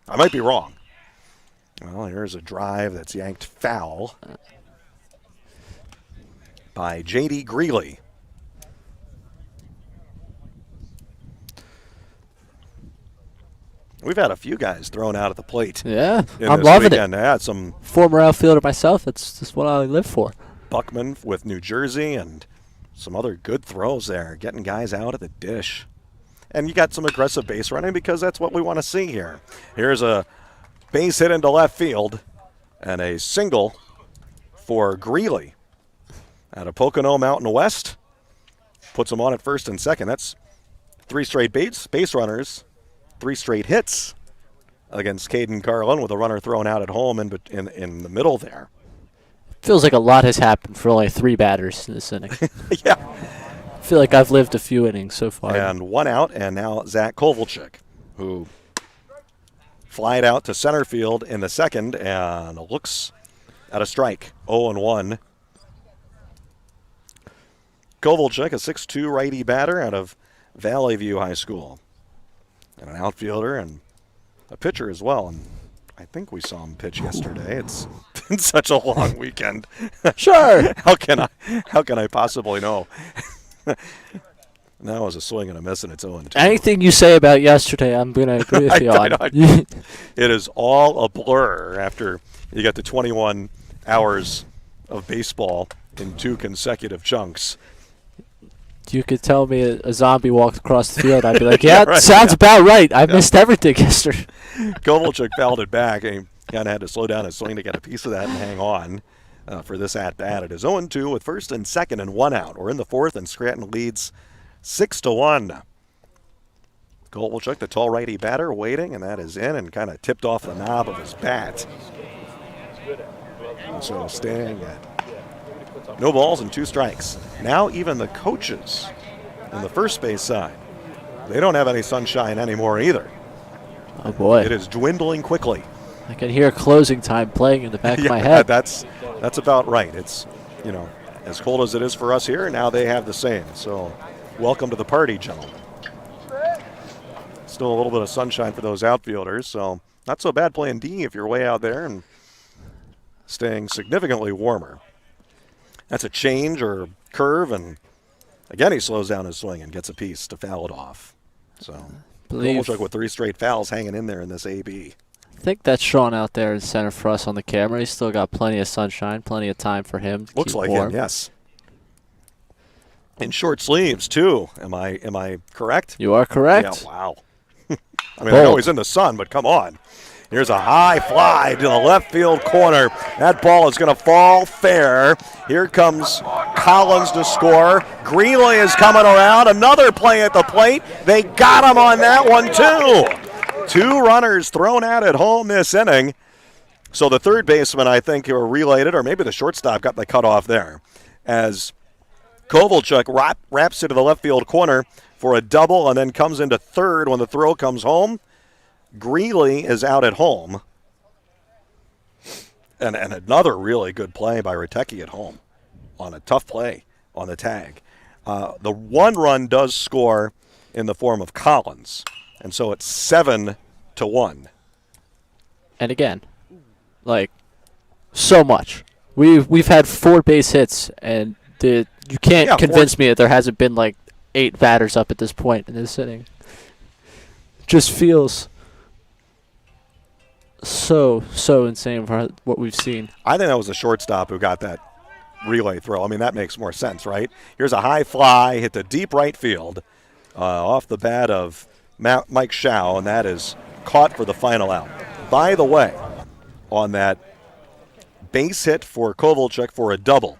I might be wrong. Well, here's a drive that's yanked foul by J.D. Greeley. We've had a few guys thrown out at the plate. Yeah, in I'm this loving weekend. I had some Former outfielder myself, that's just what I live for. Buckman with New Jersey and some other good throws there, getting guys out at the dish. And you got some aggressive base running because that's what we want to see here. Here's a base hit into left field and a single for Greeley out of Pocono Mountain West. Puts him on at first and second. That's 3 straight base runners, 3 straight hits against Caden Carlin with a runner thrown out at home in the middle there. Feels like a lot has happened for only 3 batters in this inning. Yeah. I feel like I've lived a few innings so far. And 1 out, and now Zach Kovalchik, who flied out to center field in the second and looks at a strike, 0-1. Kovalchuk, a 6'2 righty batter out of Valley View High School. And an outfielder and a pitcher as well. And I think we saw him pitch yesterday. It's been such a long weekend. Sure. How can I possibly know? That was a swing and a miss, and it's 0-2. Anything you say about yesterday, I'm going to agree with you on. It is all a blur after you get the 21 hours of baseball in 2 consecutive chunks. You could tell me a zombie walked across the field. I'd be like, yeah, right, sounds about right. I missed everything yesterday. Kovalchuk fouled it back, and he kind of had to slow down his swing to get a piece of that and hang on for this at-bat. It is 0-2 with first and second and 1 out. We're in the 4th, and Scranton leads 6-1. Kovalchuk, the tall righty batter, waiting, and that is in and kind of tipped off the knob of his bat. And so staying at no balls and 2 strikes. Now even the coaches in the first base side, they don't have any sunshine anymore either. Oh, boy. It is dwindling quickly. I can hear closing time playing in the back of my head. That's about right. It's, as cold as it is for us here, now they have the same. So welcome to the party, gentlemen. Still a little bit of sunshine for those outfielders, so not so bad playing D if you're way out there and staying significantly warmer. That's a change or curve, and again he slows down his swing and gets a piece to foul it off. So Kovalchuk with 3 straight fouls hanging in there in this AB. I think that's Sean out there in center for us on the camera. He's still got plenty of sunshine, plenty of time for him to Looks keep like warm. him, yes. In short sleeves too. Am I correct? You are correct. Yeah, wow. I mean, I know he's in the sun, but come on. Here's a high fly to the left field corner. That ball is going to fall fair. Here comes Collins to score. Greenlee is coming around. Another play at the plate. They got him on that one, too. 2 runners thrown out at home this inning. So the third baseman, I think, were related, or maybe the shortstop got the cutoff there, as Kovalchuk wraps it to the left field corner for a double and then comes into third when the throw comes home. Greeley is out at home. And another really good play by Ritecki at home on a tough play on the tag. The 1 run does score in the form of Collins. And so it's 7-1. And again, so much. We've had 4 base hits, and you can't convince me that there hasn't been 8 batters up at this point in this inning. Just feels so insane for what we've seen. I think that was the shortstop who got that relay throw. I mean, that makes more sense, right? Here's a high fly, hit the deep right field off the bat of Mike Schau, and that is caught for the final out. By the way, on that base hit for Kovalchuk for a double,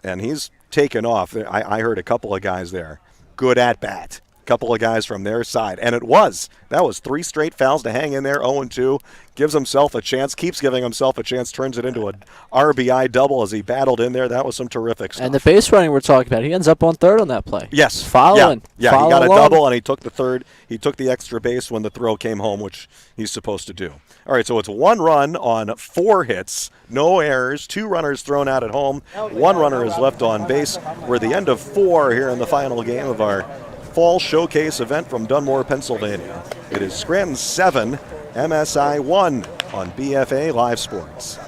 and he's taken off. I heard a couple of guys there. Good at bat. Couple of guys from their side. And that was 3 straight fouls to hang in there, 0-2. Gives himself a chance, keeps giving himself a chance, turns it into an RBI double as he battled in there. That was some terrific stuff. And the base running we're talking about, he ends up on third on that play. Yes. Following. Yeah, he got a double, and he took the third. He took the extra base when the throw came home, which he's supposed to do. All right, so it's 1 run on 4 hits, no errors, 2 runners thrown out at home, 1 runner is left on base. We're at the end of 4 here in the final game of our Fall Showcase event from Dunmore, Pennsylvania. It is Scranton 7, MSI 1 on BFA Live Sports.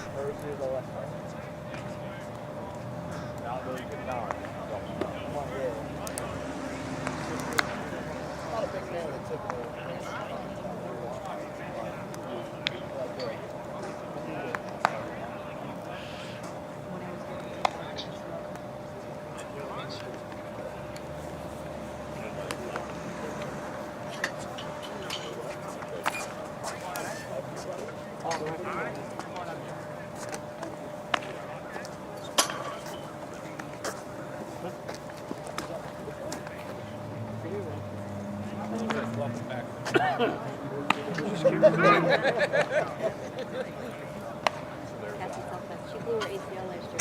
She blew her ACL last year.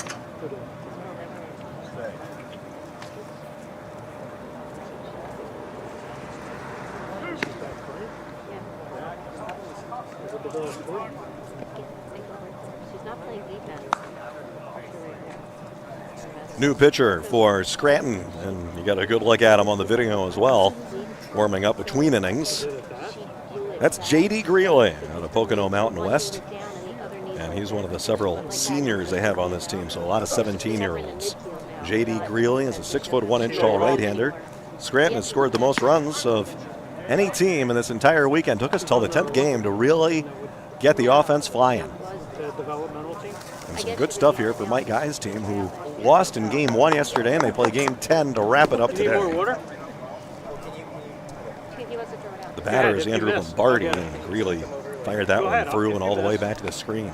She's not playing defense. Right there. New pitcher for Scranton, and you got a good look at him on the video as well, warming up between innings. That's J.D. Greeley out of Pocono Mountain West, and he's one of the several seniors they have on this team, so a lot of 17-year-olds. J.D. Greeley is a 6'1" tall right-hander. Scranton has scored the most runs of any team in this entire weekend. Took us till the 10th game to really get the offense flying. And some good stuff here for Mike Guy's team, who lost in game 1 yesterday, and they play game 10 to wrap it up today. The batter is Andrew Lombardi, and Greeley fired that one through and all the way back to the screen.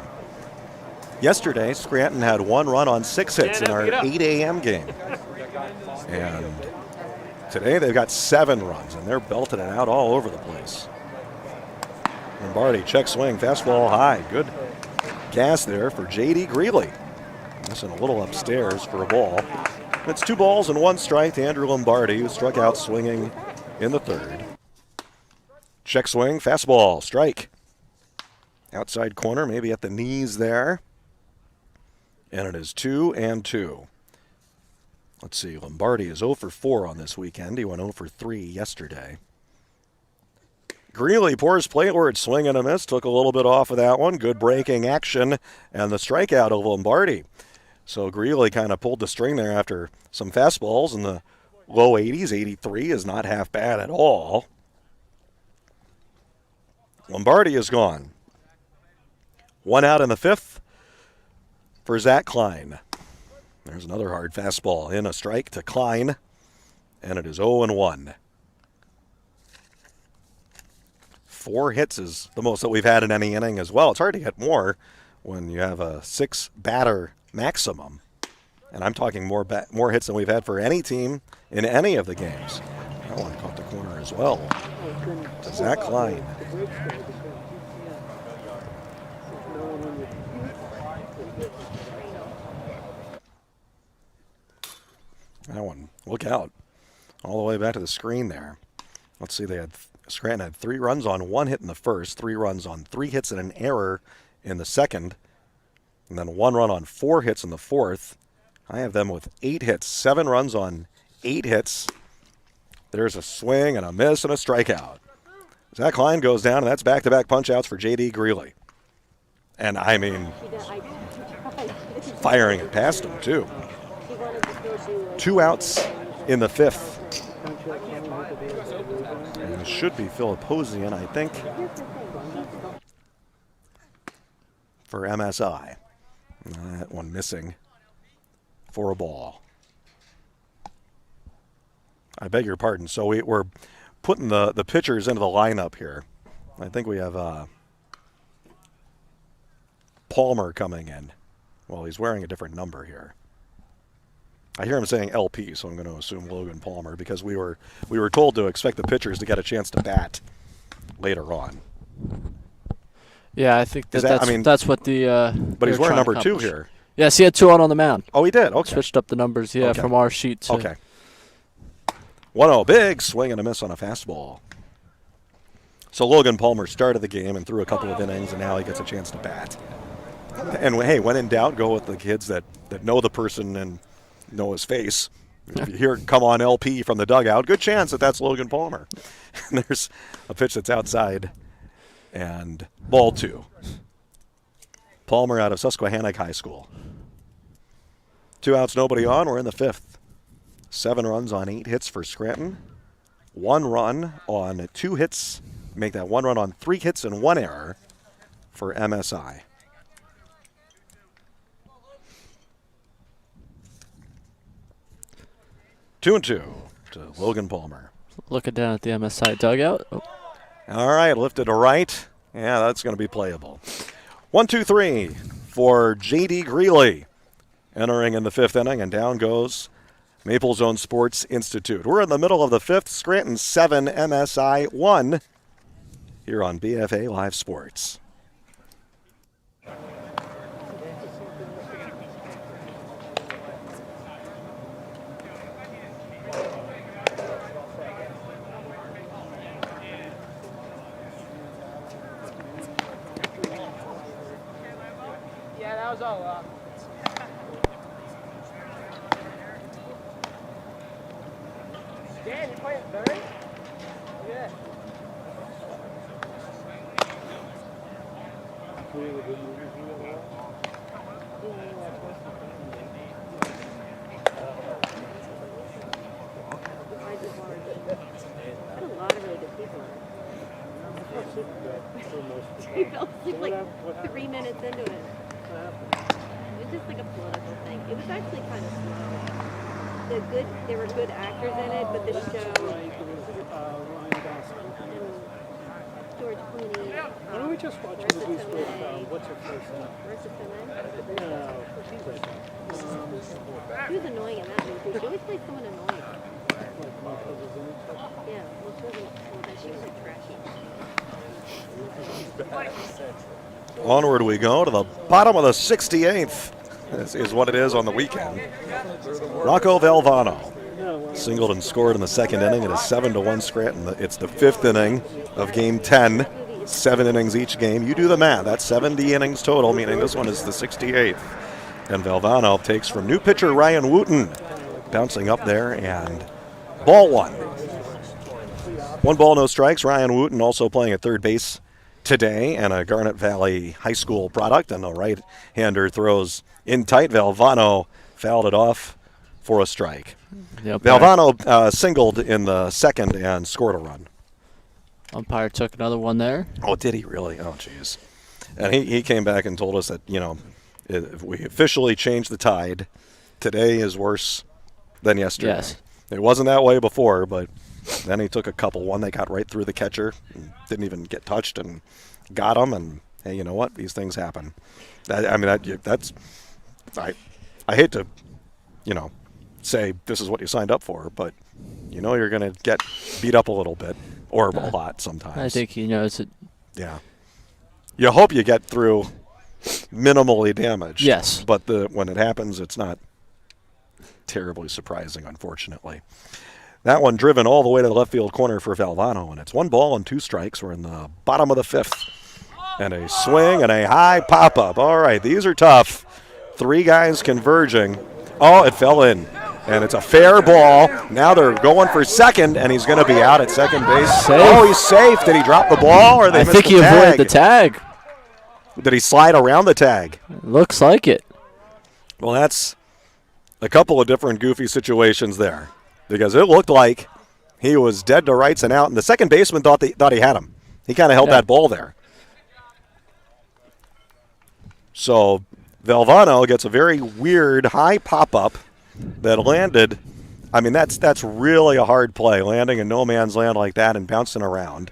Yesterday, Scranton had 1 run on 6 hits in our 8 a.m. game. And today they've got 7 runs, and they're belting it out all over the place. Lombardi, check swing, fastball high. Good gas there for J.D. Greeley. Missing a little upstairs for a ball. It's 2 balls and 1 strike to Andrew Lombardi, who struck out swinging in the 3rd. Check swing, fastball, strike. Outside corner, maybe at the knees there. And it is 2-2. Let's see, Lombardi is 0 for 4 on this weekend. He went 0 for 3 yesterday. Greeley pours plateward, swing and a miss. Took a little bit off of that one. Good breaking action and the strikeout of Lombardi. So Greeley kind of pulled the string there after some fastballs in the low 80s. 83 is not half bad at all. Lombardi is gone. 1 out in the 5th for Zach Klein. There's another hard fastball in, a strike to Klein, and it is 0-1. 4 hits is the most that we've had in any inning as well. It's hard to get more when you have a 6-batter maximum. And I'm talking more hits than we've had for any team in any of the games. That one caught the corner as well. To Zach Klein. That one, look out. All the way back to the screen there. Let's see, Scranton had 3 runs on 1 hit in the 1st, 3 runs on 3 hits and an error in the 2nd, and then 1 run on 4 hits in the 4th. I have them with 8 hits, 7 runs on 8 hits. There's a swing and a miss and a strikeout. Zach Klein goes down, and that's back-to-back punch-outs for J.D. Greeley. And, I mean, firing it past him, too. 2 outs in the 5th. And it should be Philipposian, I think, for MSI. That one missing for a ball. I beg your pardon. So we're putting the pitchers into the lineup here. I think we have Palmer coming in. Well, he's wearing a different number here. I hear him saying LP, so I'm going to assume Logan Palmer, because we were told to expect the pitchers to get a chance to bat later on. Yeah, I think that's what the. But he's wearing number 2 here. Yes, he had 2 out on the mound. Oh, he did. Okay. Switched up the numbers, okay. From our sheet. To okay. 1-0, big swing and a miss on a fastball. So Logan Palmer started the game and threw a couple of innings, and now he gets a chance to bat. And hey, when in doubt, go with the kids that know the person and know his face. If you hear "come on LP" from the dugout, good chance that's Logan Palmer. And there's a pitch that's outside, and ball 2. Palmer out of Susquehannock High School. 2 outs, nobody on. We're in the 5th. 7 runs on 8 hits for Scranton. 1 run on 2 hits. Make that 1 run on 3 hits and 1 error for MSI. Two and 2 to Logan Palmer. Looking down at the MSI dugout. Oh. All right, lifted to right. Yeah, that's going to be playable. 1-2-3 for J.D. Greeley. Entering in the 5th inning, and down goes Maple Zone Sports Institute. We're in the middle of the 5th. Scranton 7, MSI 1 here on BFA Live Sports. Yeah, that was all Dan, you playing third? Yeah. Had a lot of really good people on it. He fell asleep like 3 minutes into it. It was just like a political thing. It was actually kind of slow. There were good actors in it, but the show. George Clooney. Why don't we just watch Marissa movies with, Tomei. what's her face? Marissa Tomei. No, she's like that. She was annoying in that movie. She always plays someone annoying. Like my cousin's in it. Yeah, well, she wasn't. Well, then she was like trashy. Onward we go to the bottom of the 68th. This is what it is on the weekend. Rocco Valvano singled and scored in the second inning. It is 7-1 Scranton. It's the 5th inning of Game 10. 7 innings each game. You do the math. That's 70 innings total, meaning this one is the 68th. And Valvano takes from new pitcher Ryan Wooten, bouncing up there, and ball one. 1 ball, no strikes. Ryan Wooten also playing at third base today, and a Garnet Valley High School product, and the right-hander throws in tight. Valvano fouled it off for a strike. Yep. Valvano singled in the second and scored a run. Umpire took another one there. Oh, did he really? Oh, jeez. And he came back and told us that, we officially changed the tide. Today is worse than yesterday. Yes. It wasn't that way before, but then he took a couple. One that got right through the catcher, and didn't even get touched, and got him. And hey, you know what? These things happen. That's. I hate to, say this is what you signed up for, but you're going to get beat up a little bit or a lot sometimes. I think he knows it. Yeah. You hope you get through minimally damaged. Yes. But when it happens, it's not terribly surprising, unfortunately. That one driven all the way to the left field corner for Valvano, and it's 1 ball and 2 strikes. We're in the bottom of the 5th. And a swing and a high pop-up. All right, these are tough. 3 guys converging. Oh, it fell in. And it's a fair ball. Now they're going for second, and he's going to be out at second base. Safe. Oh, he's safe. Did he drop the ball, or they I missed think the he tag? avoided the tag. Did he slide around the tag? Looks like it. Well, that's a couple of different goofy situations there, because it looked like he was dead to rights and out, and the second baseman thought he had him. He kind of held that ball there. So Valvano gets a very weird high pop-up that landed. I mean, that's really a hard play, landing in no man's land like that and bouncing around.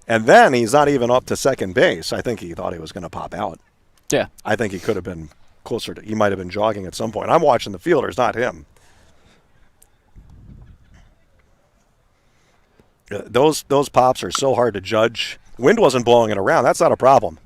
And then he's not even up to second base. I think he thought he was going to pop out. Yeah. I think he could have been closer to. He might have been jogging at some point. I'm watching the fielders, not him. Those pops are so hard to judge. Wind wasn't blowing it around. That's not a problem.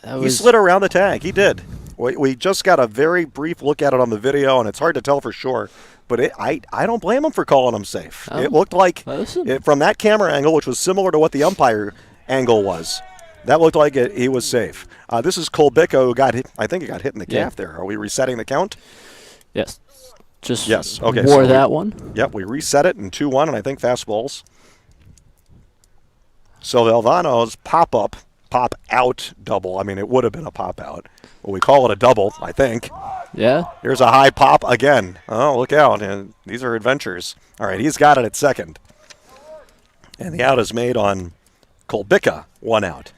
He slid around the tag. He did. We just got a very brief look at it on the video, and it's hard to tell for sure. But I don't blame him for calling him safe. It looked like, from that camera angle, which was similar to what the umpire angle was, that looked like he was safe. This is Kolbicka, who got hit. I think he got hit in the calf there. Are we resetting the count? Yes. Yes. Okay. Wore that one. Yep, we reset it in 2-1, and I think fastballs. So Valvano's pop-out double. I mean, it would have been a pop-out. Well, we call it a double, I think. Yeah. Here's a high pop again. Oh, look out. And these are adventures. All right, he's got it at second. And the out is made on Kolbicka, 1 out.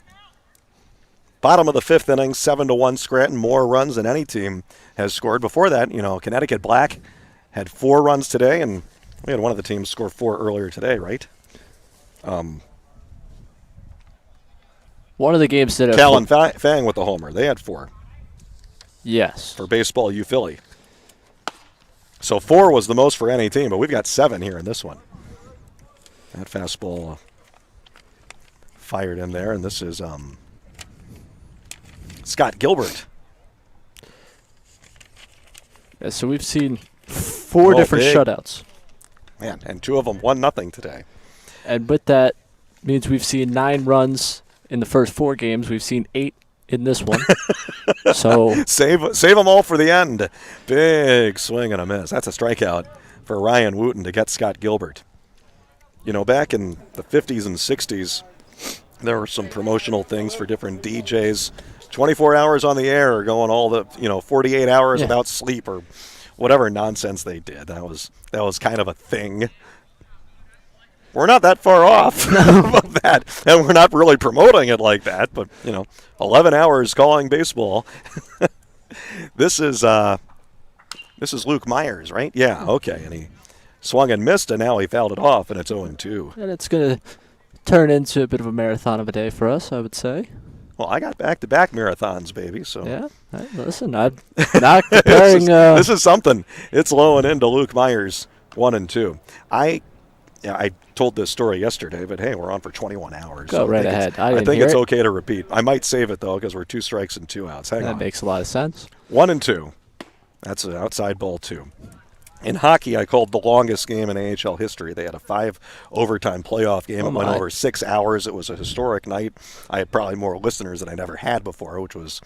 Bottom of the 5th inning, 7-1 Scranton. More runs than any team has scored. Before that, Connecticut Black had 4 runs today, and we had one of the teams score 4 earlier today, right? One of the games that Callan Fang with the homer. They had 4. Yes. For Baseball U Philly. So 4 was the most for any team, but we've got 7 here in this one. That fastball fired in there, and this is Scott Gilbert. Yeah, so we've seen 4 different shutouts. Man, and 2 of them 1-0 today. And with that means we've seen 9 runs in the first 4 games. We've seen 8 in this one. So Save them all for the end. Big swing and a miss. That's a strikeout for Ryan Wooten to get Scott Gilbert. You know, back in the 50s and 60s, there were some promotional things for different DJs. 24 hours on the air or going all the, 48 hours without sleep or whatever nonsense they did. That was kind of a thing. We're not that far off of that, and we're not really promoting it like that, but, 11 hours calling baseball. This is Luke Myers, right? Yeah, okay, and he swung and missed, and now he fouled it off, and it's 0-2. and it's going to turn into a bit of a marathon of a day for us, I would say. Well, I got back-to-back marathons, baby, so. Yeah, hey, listen, I'm not comparing. this is something. It's low and into Luke Myers, 1-2. I told this story yesterday, but hey, we're on for 21 hours. Go right ahead. I think it's okay to repeat. I might save it, though, because we're 2 strikes and 2 outs. Hang on. That makes a lot of sense. 1-2. That's an outside ball, 2. In hockey, I called the longest game in AHL history. They had a 5-overtime playoff game. It went over 6 hours. It was a historic night. I had probably more listeners than I never had before, which was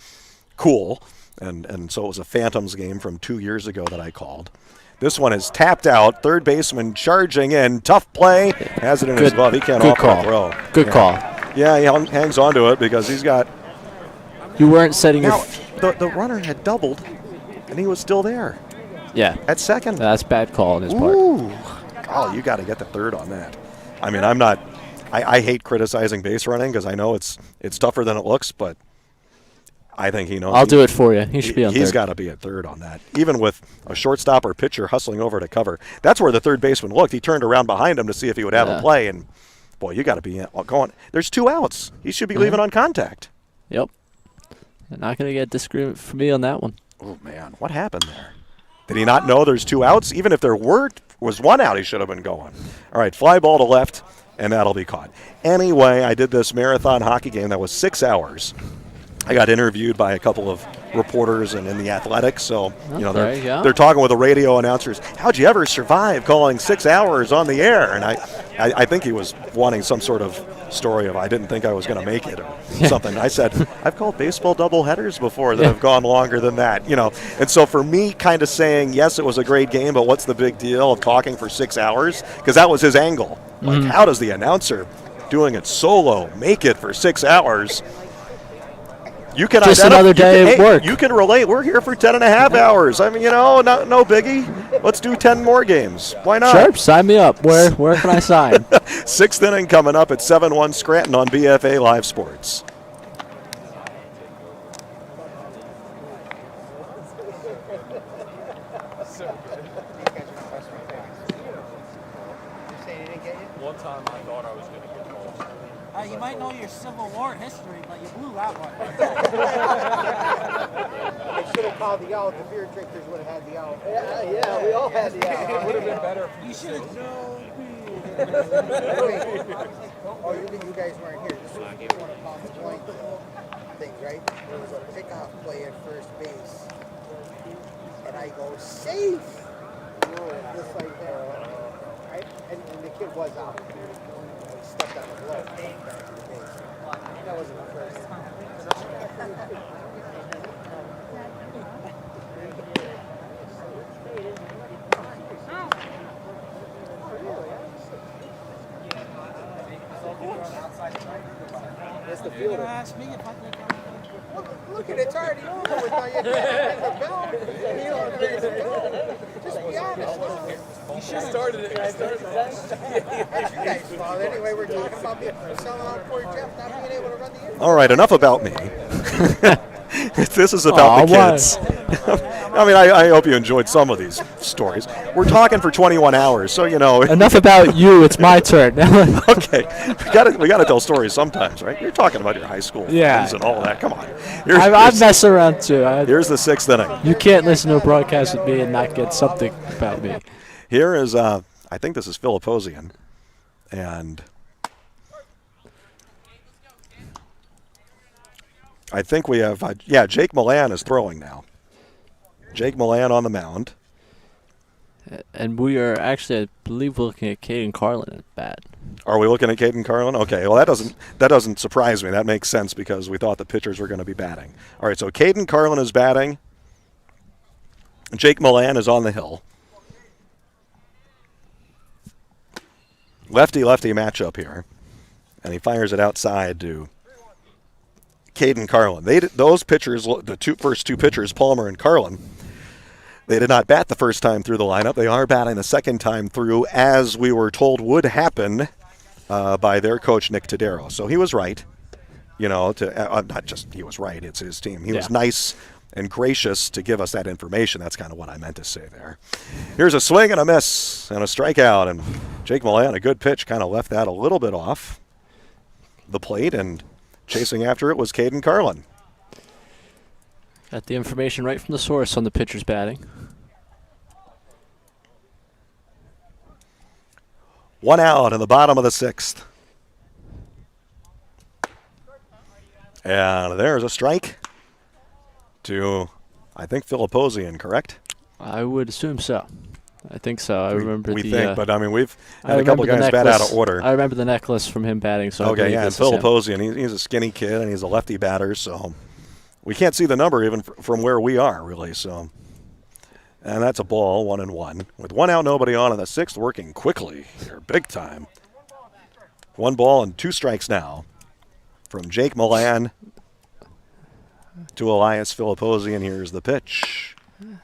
cool. And so it was a Phantoms game from 2 years ago that I called. This one is tapped out. Third baseman charging in. Tough play. Has it in his glove. He can't offer a throw. Good call. Yeah, he hangs on to it because he's got. You weren't setting Now, the runner had doubled, and he was still there. Yeah. At second. That's bad call on his part. Ooh. Oh, you got to get the third on that. I mean, I'm not. I hate criticizing base running because I know it's tougher than it looks, but I think he knows. I'll do it for you. He should be on third. He's got to be at third on that. Even with a shortstop or pitcher hustling over to cover. That's where the third baseman looked. He turned around behind him to see if he would have a play, and, boy, you got to be going. There's 2 outs. He should be leaving on contact. Yep. They're not going to get a disagreement from me on that one. Oh, man. What happened there? Did he not know there's 2 outs? Even if there was 1 out, he should have been going. All right, fly ball to left, and that'll be caught. Anyway, I did this marathon hockey game that was 6 hours. I got interviewed by a couple of reporters and in the Athletics, so they're talking with the radio announcers. How'd you ever survive calling 6 hours on the air? And I think he was wanting some sort of story of I didn't think I was going to make it or something. I said I've called baseball doubleheaders before that have gone longer than that, And so for me, kind of saying yes, it was a great game, but what's the big deal of talking for 6 hours? Because that was his angle. Like, how does the announcer doing it solo make it for 6 hours? You can just another day of work. You can relate. We're here for 10.5 hours. I mean, no biggie. Let's do 10 more games. Why not? Sure, sign me up. Where can I sign? 6th inning coming up at 7-1 Scranton on BFA Live Sports. One time I thought I was going to get called. You might know your Civil War history, but you blew that one. They should have called the out. The beer drinkers would have had the out. Yeah, we all had the out. It would have been better. You should have. Oh, you guys weren't here. This was one of Tom's point things, right? There was a pickoff play at first base, and I go safe, just like that. Right? And the kid was out. He stepped on the glove. That wasn't the first. That's the fielder. Ask me if I can look at it, it's already over with. Now you can't ring the bell. Just be honest. You should have started it. That's you guys' fault. Anyway, we're talking about selling out poor Jeff not being able to run the air. All right, enough about me. This is about the kids. I mean, I hope you enjoyed some of these stories. We're talking for 21 hours, so Enough about you. It's my turn. Okay, we gotta tell stories sometimes, right? You're talking about your high school friends and all that. Come on. I mess around too. Here's the 6th inning. You can't listen to a broadcast with me and not get something about me. Here is, I think this is Philipposian, and I think we have, Jake Milan is throwing now. Jake Milan on the mound. And we are actually, I believe, looking at Caden Carlin at bat. Are we looking at Caden Carlin? Okay, well that doesn't surprise me. That makes sense because we thought the pitchers were going to be batting. All right, so Caden Carlin is batting. Jake Milan is on the hill. Lefty-lefty matchup here, and he fires it outside to Caden Carlin. Those pitchers, the first two pitchers, Palmer and Carlin, they did not bat the first time through the lineup. They are batting the second time through, as we were told would happen by their coach, Nick Tadero. So he was right. Not just he was right, it's his team. He was nice and gracious to give us that information. That's kind of what I meant to say there. Here's a swing and a miss and a strikeout, and Jake Milan, a good pitch, kind of left that a little bit off the plate, and chasing after it was Caden Carlin. Got the information right from the source on the pitcher's batting. One out in the bottom of the sixth. And there's a strike to, I think, Filiposian, correct? I would assume so. I think so. I remember we the. think, but I mean, we've had a couple guys bat out of order. I remember the necklace from him batting. So okay, yeah, and Filiposian, he's a skinny kid and he's a lefty batter, so we can't see the number even from where we are, really. So, and that's a ball, 1-1. With one out, nobody on in the sixth, working quickly here, big time. 1 ball and 2 strikes now from Jake Milan to Elias Filiposian. Here's the pitch.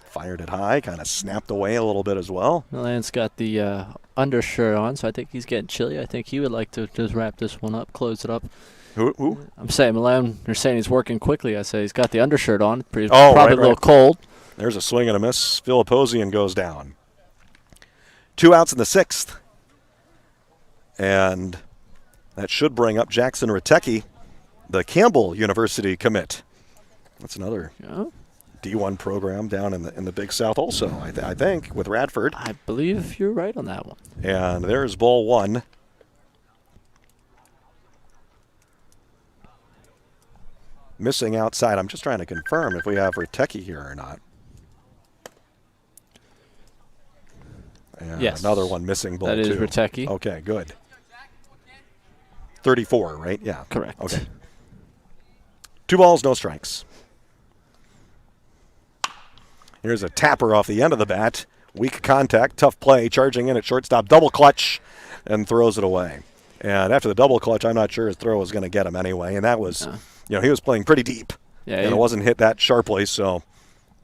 Fired it high, kind of snapped away a little bit as well. Milan's got the undershirt on, so I think he's getting chilly. I think he would like to just wrap this one up, close it up. Who? I'm saying Milan, you're saying he's working quickly. I say he's got the undershirt on. Probably right, a little cold. There's a swing and a miss. Filiposian goes down. 2 outs in the sixth. And that should bring up Jackson Ritecki, the Campbell University commit. That's another D1 program down in the Big South also, I think, with Radford. I believe you're right on that one. And there's ball 1. Missing outside. I'm just trying to confirm if we have Ritecki here or not. And yes. Another one missing ball 2. That is Ritecki. Okay, good. 34, right? Yeah. Correct. Okay. 2 balls, no strikes. Here's a tapper off the end of the bat. Weak contact, tough play, charging in at shortstop, double clutch, and throws it away. And after the double clutch, I'm not sure his throw was going to get him anyway. And that was, he was playing pretty deep. Yeah, and it wasn't hit that sharply, so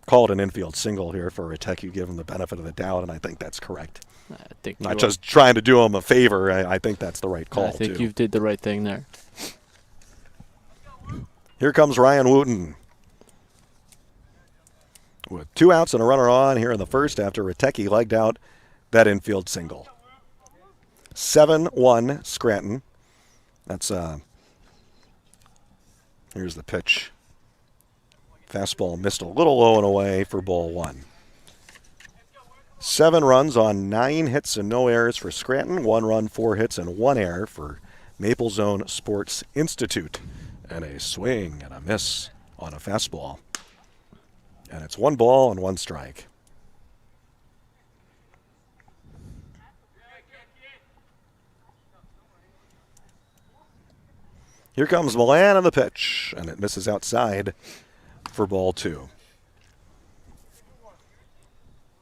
called an infield single here for Ritecki, give him the benefit of the doubt, and I think that's correct. I think not just trying to do him a favor. I think that's the right call, I think too. you did the right thing there. Here comes Ryan Wooten with 2 outs and a runner on here in the first after Ritecki legged out that infield single. 7-1 Scranton. That's here's the pitch. Fastball missed a little low and away for ball 1. 7 runs on 9 hits and no errors for Scranton. 1 run, 4 hits, and 1 error for Maple Zone Sports Institute. And a swing and a miss on a fastball. And it's 1 ball and 1 strike. Here comes Milan on the pitch, and it misses outside for ball 2.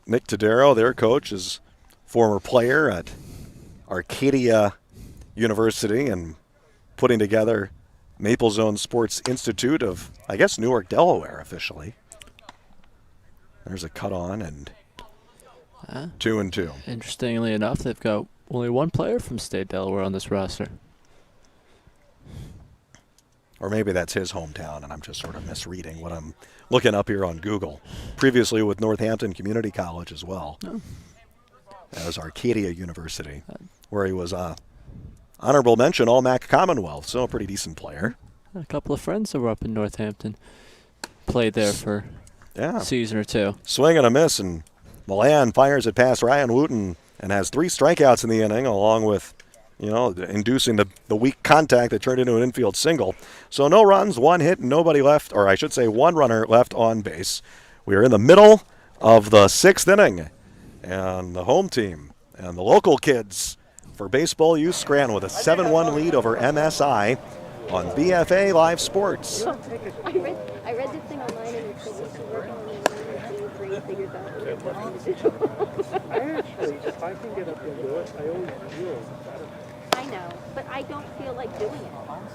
Nick Tadero, their coach, is former player at Arcadia University and putting together Maple Zone Sports Institute of, I guess, Newark, Delaware, officially. There's a cut on and 2-2. Interestingly enough, they've got only 1 player from State Delaware on this roster. Or maybe that's his hometown, and I'm just sort of misreading what I'm looking up here on Google. Previously with Northampton Community College as well. Oh. That was Arcadia University, where he was honorable mention All-MAC Commonwealth, so a pretty decent player. A couple of friends that were up in Northampton played there for a season or 2. Swing and a miss, and Milan fires it past Ryan Wooten and has 3 strikeouts in the inning, along with inducing the weak contact that turned into an infield single. So no runs, 1 hit, and nobody left, or I should say 1 runner left on base. We are in the middle of the 6th inning, and the home team and the local kids for Baseball U Scranton with a 7-1 lead over MSI on BFA Live Sports. I read this thing online and it said you should work on it until your brain figures out what you're looking to do. I actually, if I can get up and do it, I always do. I know, but I don't feel like doing it. I'm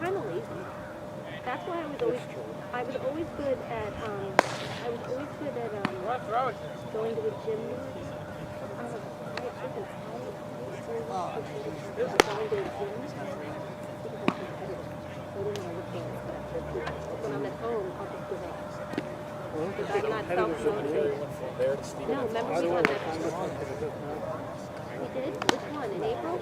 kind of lazy. That's why I was always good at going to the gym. When I'm at home, I'll just give up. Because I'm not self-motivated. No, remember we had that. We did? Which one? In April?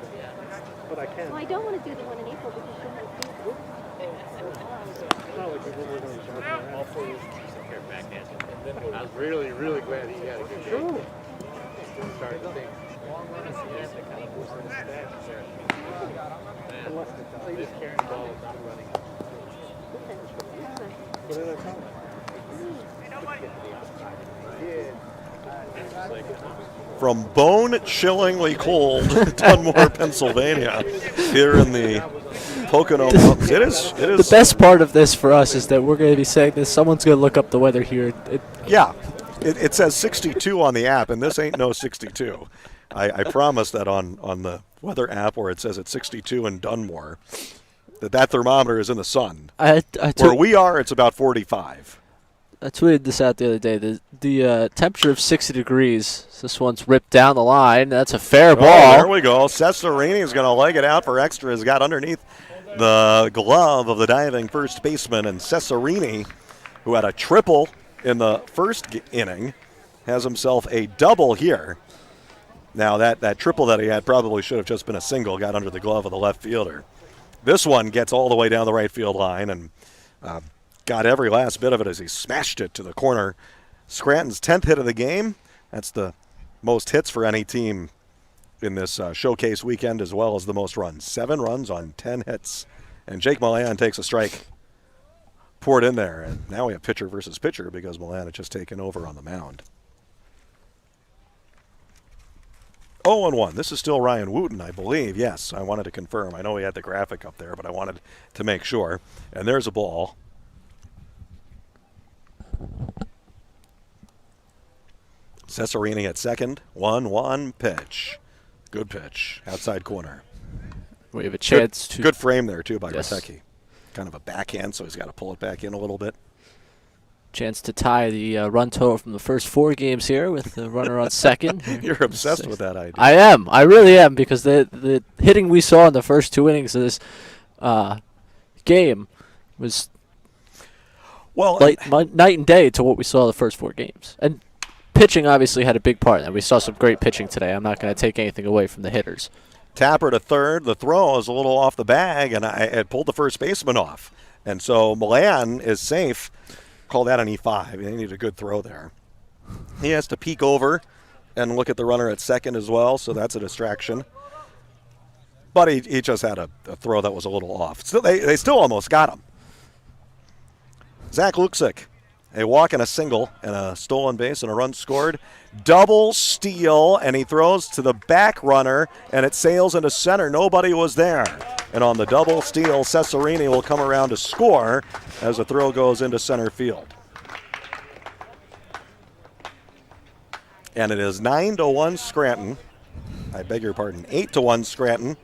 But I can't. Well, I don't want to do the one in April because you're my favorite. It's not like we're going to jump around. I was really, really glad he had a good game. Started to think. What did I tell him? From bone-chillingly cold Dunmore, Pennsylvania, here in the Pocono Mountains. It is. The best part of this for us is that we're going to be saying this. Someone's going to look up the weather here. Yeah, it says 62 on the app, and this ain't no 62. I promise that on the weather app where it says it's 62 in Dunmore, that thermometer is in the sun. Where we are, it's about 45. I tweeted this out the other day. The temperature of 60 degrees. This one's ripped down the line. That's a fair ball. There we go. Cesarini is going to leg it out for extra. Has got underneath the glove of the diving first baseman. And Cesarini, who had a triple in the first inning, has himself a double here. Now, that triple that he had probably should have just been a single, got under the glove of the left fielder. This one gets all the way down the right field line and got every last bit of it as he smashed it to the corner. Scranton's 10th hit of the game. That's the most hits for any team in this showcase weekend, as well as the most runs. 7 runs on 10 hits. And Jake Milan takes a strike, poured in there, and now we have pitcher versus pitcher because Milan had just taken over on the mound. 0-1. This is still Ryan Wooten, I believe. Yes, I wanted to confirm. I know he had the graphic up there, but I wanted to make sure. And there's a ball. Cesarini at second. 1-1 pitch. Good pitch. Outside corner. We have a chance to. Good frame there, too, by Yes. Ratecki. Kind of a backhand, so he's got to pull it back in a little bit. Chance to tie the run total from the first 4 games here with the runner on second. You're obsessed with that idea. I am. I really am, because the hitting we saw in the first 2 innings of this game was night and day to what we saw the first 4 games. And pitching obviously had a big part in that. We saw some great pitching today. I'm not going to take anything away from the hitters. Tapper to third. The throw is a little off the bag, and I had pulled the first baseman off. And so Milan is safe. Call that an E5. He needed a good throw there. He has to peek over and look at the runner at second as well, so that's a distraction. But he just had a throw that was a little off. Still, they still almost got him. Zach Luksic, a walk and a single and a stolen base and a run scored. Double steal, and he throws to the back runner, and it sails into center. Nobody was there. And on the double steal, Cesarini will come around to score as the throw goes into center field. And it is 9-1 Scranton. I beg your pardon, 8-1 Scranton.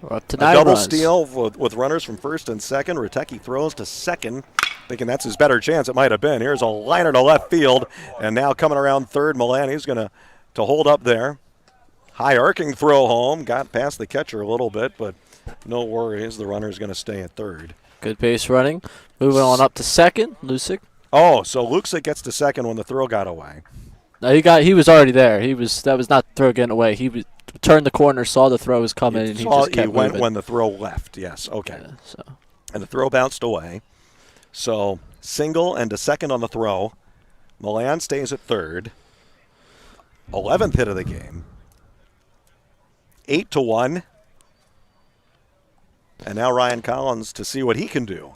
We're up to A 9 double runs. steal with runners from first and second. Ratecki throws to second, thinking that's his better chance. It might have been. Here's a liner to left field, and now coming around third, Milan. He's going to hold up there. High arcing throw home. Got past the catcher a little bit, but no worries. The runner's going to stay at third. Good base running. Moving on up to second, Lusick. Oh, so Luksic gets to second when the throw got away. No, he was already there. That was not the throw getting away. He turned the corner, saw the throw was coming, and he just kept went moving. when the throw left. Yes, okay. Yeah, so. And the throw bounced away. So single and to second on the throw. Milan stays at third. 11th hit of the game. 8-1. And now Ryan Collins to see what he can do.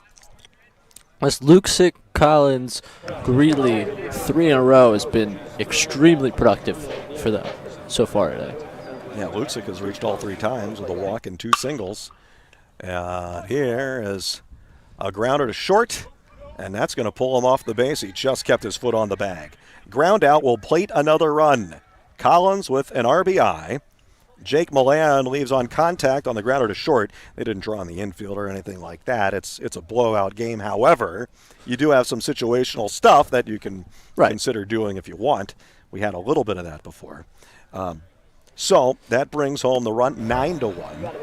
This Luksic, Collins, Greeley, 3 in a row has been extremely productive for them so far today. Yeah, Luxic has reached all 3 times with a walk and 2 singles. Here is a grounder to short, and that's going to pull him off the base. He just kept his foot on the bag. Ground out will plate another run. Collins with an RBI. Jake Milan leaves on contact on the grounder to short. They didn't draw on the infield or anything like that. It's a blowout game. However, you do have some situational stuff that you can consider doing if you want. We had a little bit of that before. So that brings home the run 9-1.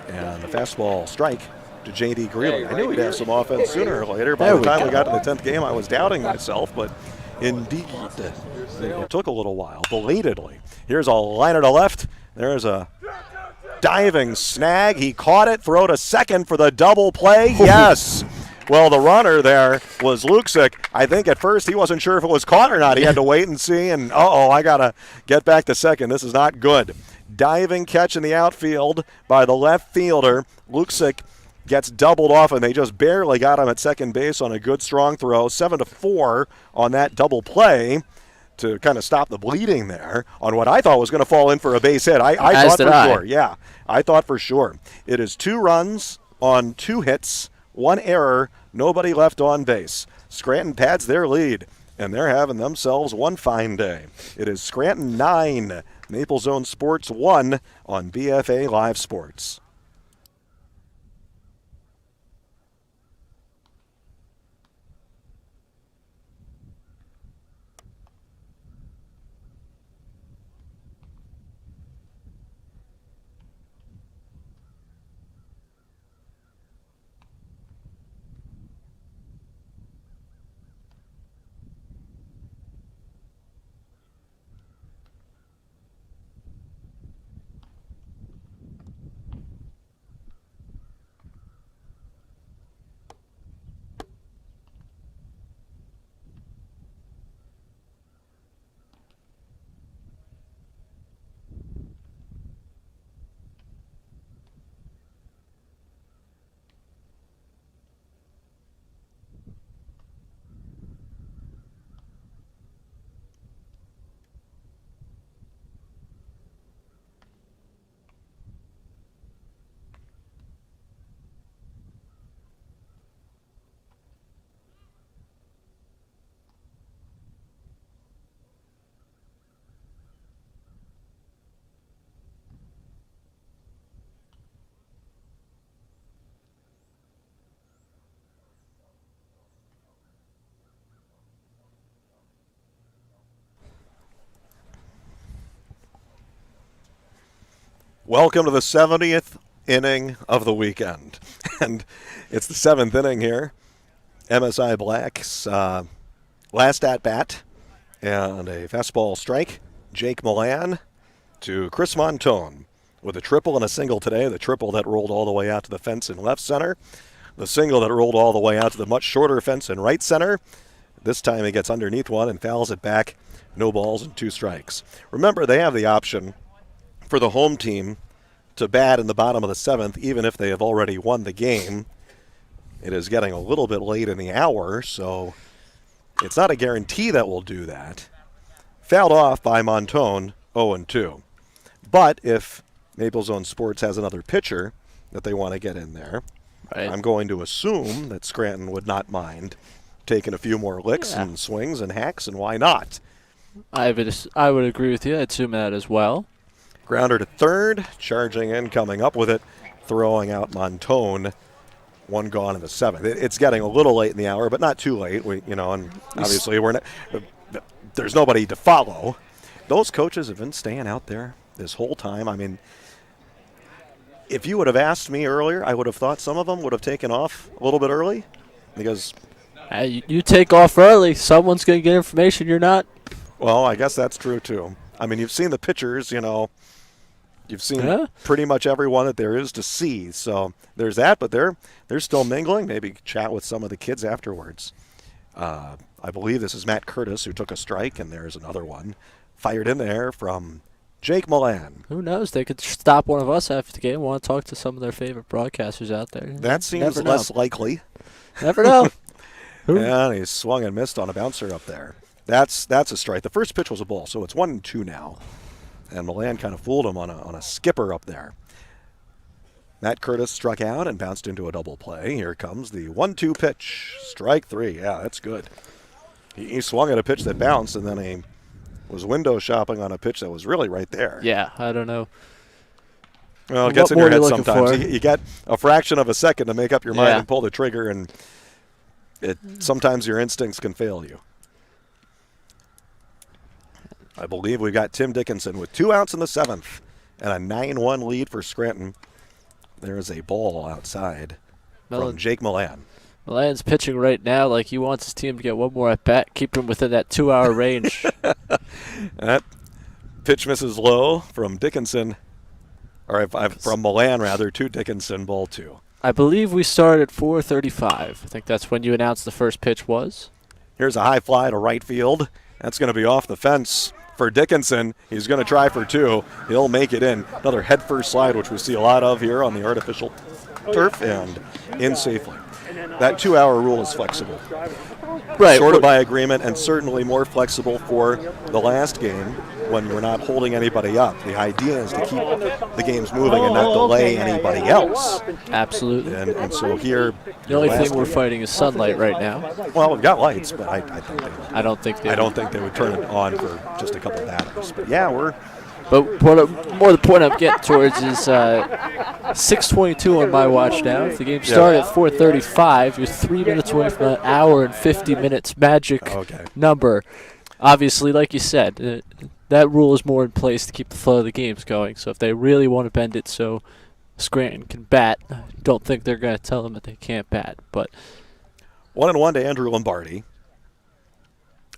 And the fastball strike to J.D. Greeley. I knew he'd have some offense sooner or later. By the time we got to the 10th game, I was doubting myself, but indeed, it took a little while, belatedly. Here's a liner to left. There's a diving snag. He caught it, throw to second for the double play. Yes. Well, the runner there was Luxic. I think at first he wasn't sure if it was caught or not. He had to wait and see, and I got to get back to second. This is not good. Diving catch in the outfield by the left fielder. Luxic gets doubled off, and they just barely got him at second base on a good, strong throw. 7-4 on that double play to kind of stop the bleeding there on what I thought was going to fall in for a base hit. I thought for sure. Yeah, I thought for sure. It is 2 runs on 2 hits, 1 error, nobody left on base. Scranton pads their lead, and they're having themselves one fine day. It is Scranton 9, Maple Zone Sports 1 on BFA Live Sports. Welcome to the 70th inning of the weekend. And it's the 7th inning here. MSI Black's last at-bat and a fastball strike. Jake Milan to Chris Montone with a triple and a single today. The triple that rolled all the way out to the fence in left center. The single that rolled all the way out to the much shorter fence in right center. This time he gets underneath one and fouls it back. No balls and 2 strikes. Remember, they have the option for the home team to bat in the bottom of the 7th, even if they have already won the game. It is getting a little bit late in the hour, so it's not a guarantee that we'll do that. Fouled off by Montone, 0-2. But if Maple Zone Sports has another pitcher that they want to get in there, I'm going to assume that Scranton would not mind taking a few more licks and swings and hacks, and why not? I would agree with you. I'd assume that as well. Grounder to third, charging in, coming up with it, throwing out Montone. 1 gone in the 7th. It's getting a little late in the hour, but not too late. And obviously there's nobody to follow. Those coaches have been staying out there this whole time. I mean, if you would have asked me earlier, I would have thought some of them would have taken off a little bit early because you take off early, someone's going to get information you're not. Well, I guess that's true too. I mean, you've seen the pictures, You've seen pretty much everyone that there is to see. So there's that, but they're still mingling. Maybe chat with some of the kids afterwards. I believe this is Matt Curtis who took a strike, and there's another one fired in there from Jake Milan. Who knows? They could stop one of us after the game. Want to talk to some of their favorite broadcasters out there. That seems less likely. Never know. And he swung and missed on a bouncer up there. That's a strike. The first pitch was a ball, so it's 1-2 now. And Milan kind of fooled him on a skipper up there. Matt Curtis struck out and bounced into a double play. Here comes the 1-2 pitch. Strike 3. Yeah, that's good. He swung at a pitch that bounced, and then he was window shopping on a pitch that was really right there. Yeah, I don't know. Well, it gets What in your more are head you looking sometimes. for? You get a fraction of a second to make up your mind Yeah. and pull the trigger, and sometimes your instincts can fail you. I believe we've got Tim Dickinson with 2 outs in the 7th and a 9-1 lead for Scranton. There is a ball outside from Jake Milan. Milan's pitching right now like he wants his team to get one more at bat, keep him within that 2-hour range. That pitch misses low from Dickinson, or from Milan rather, to Dickinson, ball 2. I believe we start at 4:35. I think that's when you announced the first pitch was. Here's a high fly to right field. That's going to be off the fence for Dickinson. He's going to try for 2. He'll make it in. Another headfirst slide, which we see a lot of here on the artificial turf, and in safely. That 2-hour rule is flexible. Right. Sort of by agreement, and certainly more flexible for the last game when you're not holding anybody up. The idea is to keep the games moving and not delay anybody else. Absolutely. And so here, The only thing we're fighting is sunlight right now. well, we've got lights, but I think I don't think they would turn it on for just a couple batters. But yeah, But more the point I'm getting towards is 6:22 on my watch now. If the game started at 4:35, you're 3 minutes away from an hour and 50 minutes magic number. Obviously, like you said, that rule is more in place to keep the flow of the games going. So if they really want to bend it so Scranton can bat, I don't think they're going to tell them that they can't bat. But 1-1 to Andrew Lombardi.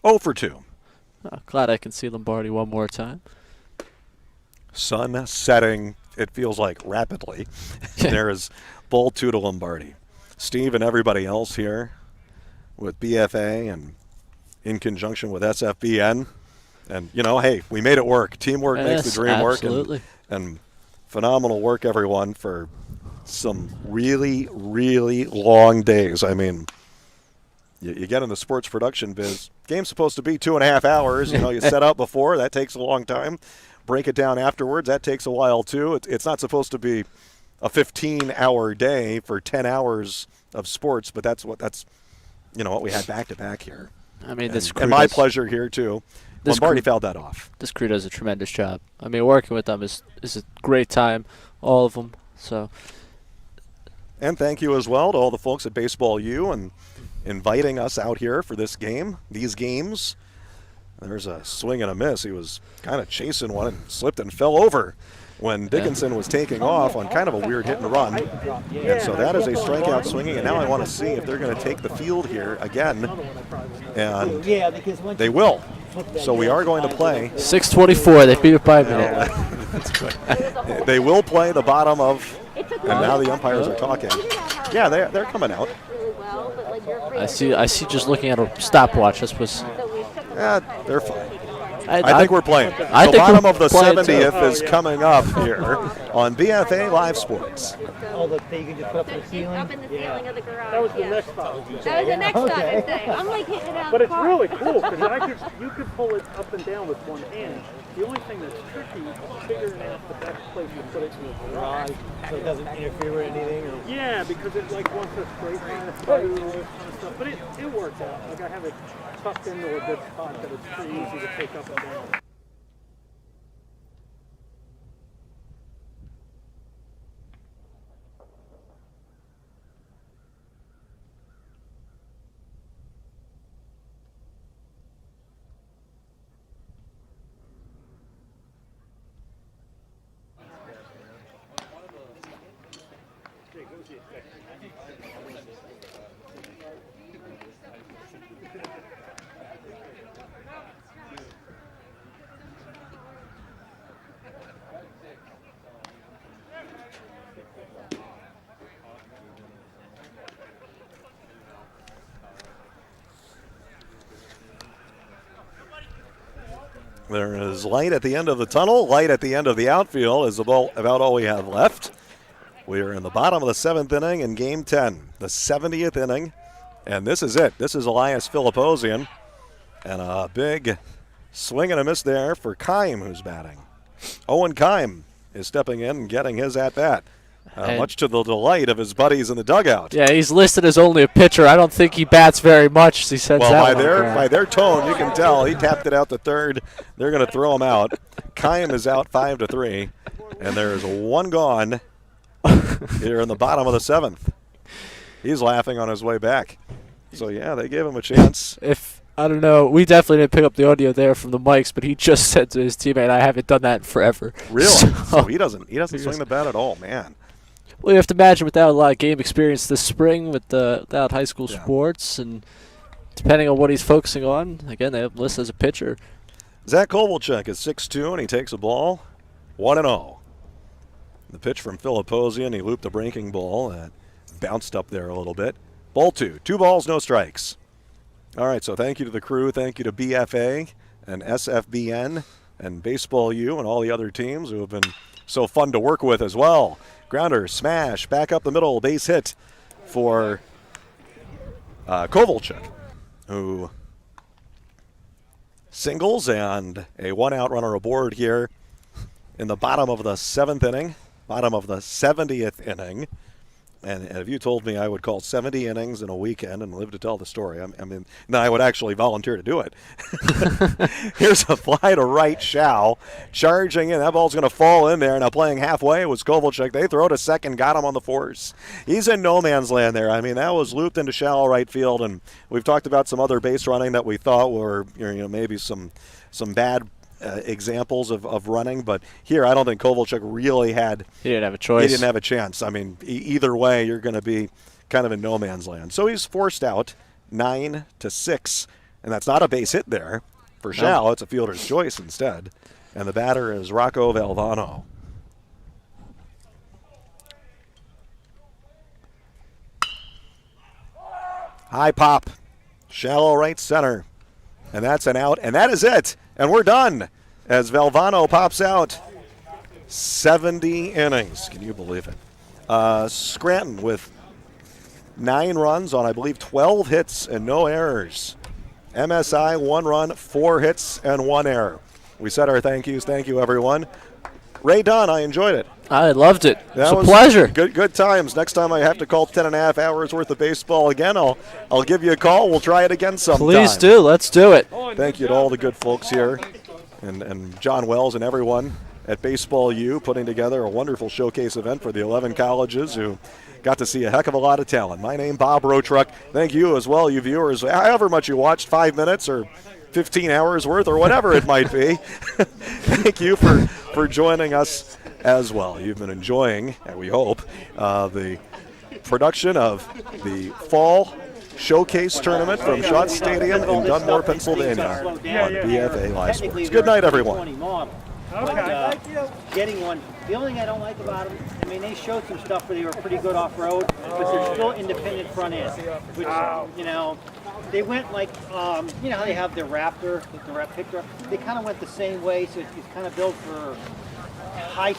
0 for 2. Glad I can see Lombardi one more time. Sun setting, it feels like rapidly. There is ball 2 to Lombardi. Steve and everybody else here with BFA and in conjunction with SFBN. And, hey, we made it work. Teamwork makes the dream absolutely. work. And phenomenal work, everyone, for some really, really long days. I mean, you get in the sports production biz. Game's supposed to be 2.5 hours. You set up before. That takes a long time. Break it down afterwards. That takes a while, too. It's not supposed to be a 15-hour day for 10 hours of sports, but that's what we had back-to-back here. I mean, and my pleasure here, too. Lombardi fouled that off. This crew does a tremendous job. I mean, working with them is a great time, all of them. So. And thank you as well to all the folks at Baseball U and inviting us out here for this game, these games. There's a swing and a miss. He was kind of chasing one and slipped and fell over when Dickinson was taking off on kind of a weird hit and run. And so that is a strikeout swinging. And now I want to see if they're going to take the field here again. And they will. So we are going to play. 6:24. They beat it by a minute. That's good. They will play the bottom of, and now the umpires are talking. Yeah, they're coming out. I see. Just looking at a stopwatch. This was. They're fine. I think we're playing. The bottom of the 70th is coming up here on BFA Live Sports. Oh, the thing you just put up in the ceiling? Up in the ceiling of the garage. That was the next thought. That was the next thought I'd say. I'm like hitting it out But of it's the car. really cool because you could pull it up and down with one hand. The only thing that's tricky is figuring out the best place to put it in the garage So it doesn't interfere with anything? Or? Yeah, because it wants a straight line through and all this kind of stuff. But it works out. Like I have it tucked into a good spot that it's pretty easy to take up and down. There is light at the end of the tunnel, light at the end of the outfield is about all we have left. We are in the bottom of the 7th inning in Game 10, the 70th inning, and this is it. This is Elias Filiposian, and a big swing and a miss there for Keim, who's batting. Owen Keim is stepping in and getting his at-bat, And- much to the delight of his buddies in the dugout. Yeah, he's listed as only a pitcher. I don't think he bats very much. He sends Well, that by one on the ground. their tone, you can tell he tapped it out to third. They're going to throw him out. Keim is out 5-3, and there's one gone here in the bottom of the 7th. He's laughing on his way back. So yeah, they gave him a chance. I don't know, we definitely didn't pick up the audio there from the mics, but he just said to his teammate, "I haven't done that in forever." Really? So, So he doesn't swing the bat at all, man. well, you have to imagine without a lot of game experience this spring, without high school Yeah. sports, and depending on what he's focusing on, again, they have him listed as a pitcher. Zach Kovalchuk is 6'2", and he takes a ball, 1-0. The pitch from Filiposian, he looped the breaking ball and bounced up there a little bit. Ball 2, 2 balls, no strikes. All right, so thank you to the crew, thank you to BFA and SFBN and Baseball U and all the other teams who have been so fun to work with as well. Grounder, smash, back up the middle, base hit for Kovalchuk, who singles and a one-out runner aboard here in the bottom of the 7th inning, bottom of the 70th inning. And if you told me I would call 70 innings in a weekend and live to tell the story, I mean, no, I would actually volunteer to do it. Here's a fly to right, Shao, charging in. That ball's going to fall in there. Now playing halfway was Kovalchuk. They throw to second, got him on the force. He's in no man's land there. I mean, that was looped into shallow right field, and we've talked about some other base running that we thought were, maybe some bad examples of running, but here I don't think Kovalchuk really had. He didn't have a choice. He didn't have a chance. I mean, either way, you're going to be kind of in no man's land. So he's forced out 9-6, and that's not a base hit there for Shao. It's a fielder's choice instead, and the batter is Rocco Valvano. High pop, shallow right center, and that's an out, and that is it. And we're done as Valvano pops out. 70 innings. Can you believe it? Scranton with 9 runs on, I believe, 12 hits and no errors. MSI, 1 run, 4 hits, and 1 error. We said our thank yous. Thank you, everyone. Ray Dunn, I enjoyed it. I loved it. That It's a was pleasure. Good times. Next time I have to call 10.5 hours worth of baseball again, I'll give you a call. We'll try it again sometime. Please do. Let's do it. Thank you to all the good folks here and John Wells and everyone at Baseball U putting together a wonderful showcase event for the 11 colleges who got to see a heck of a lot of talent. My name, Bob Rotruck. Thank you as well, you viewers, however much you watched, 5 minutes or 15 hours worth or whatever it might be. Thank you for joining us as well. You've been enjoying, and we hope, the production of the fall showcase tournament from Schott Stadium in Dunmore, Pennsylvania on BFA Live Sports. Good night, everyone. Okay. Getting one. The only thing I don't like about them, I mean, they showed some stuff where they were pretty good off-road, but they're still independent front end. Which, they went like, how they have the Raptor, the pickup. They kind of went the same way, so it's kind of built for high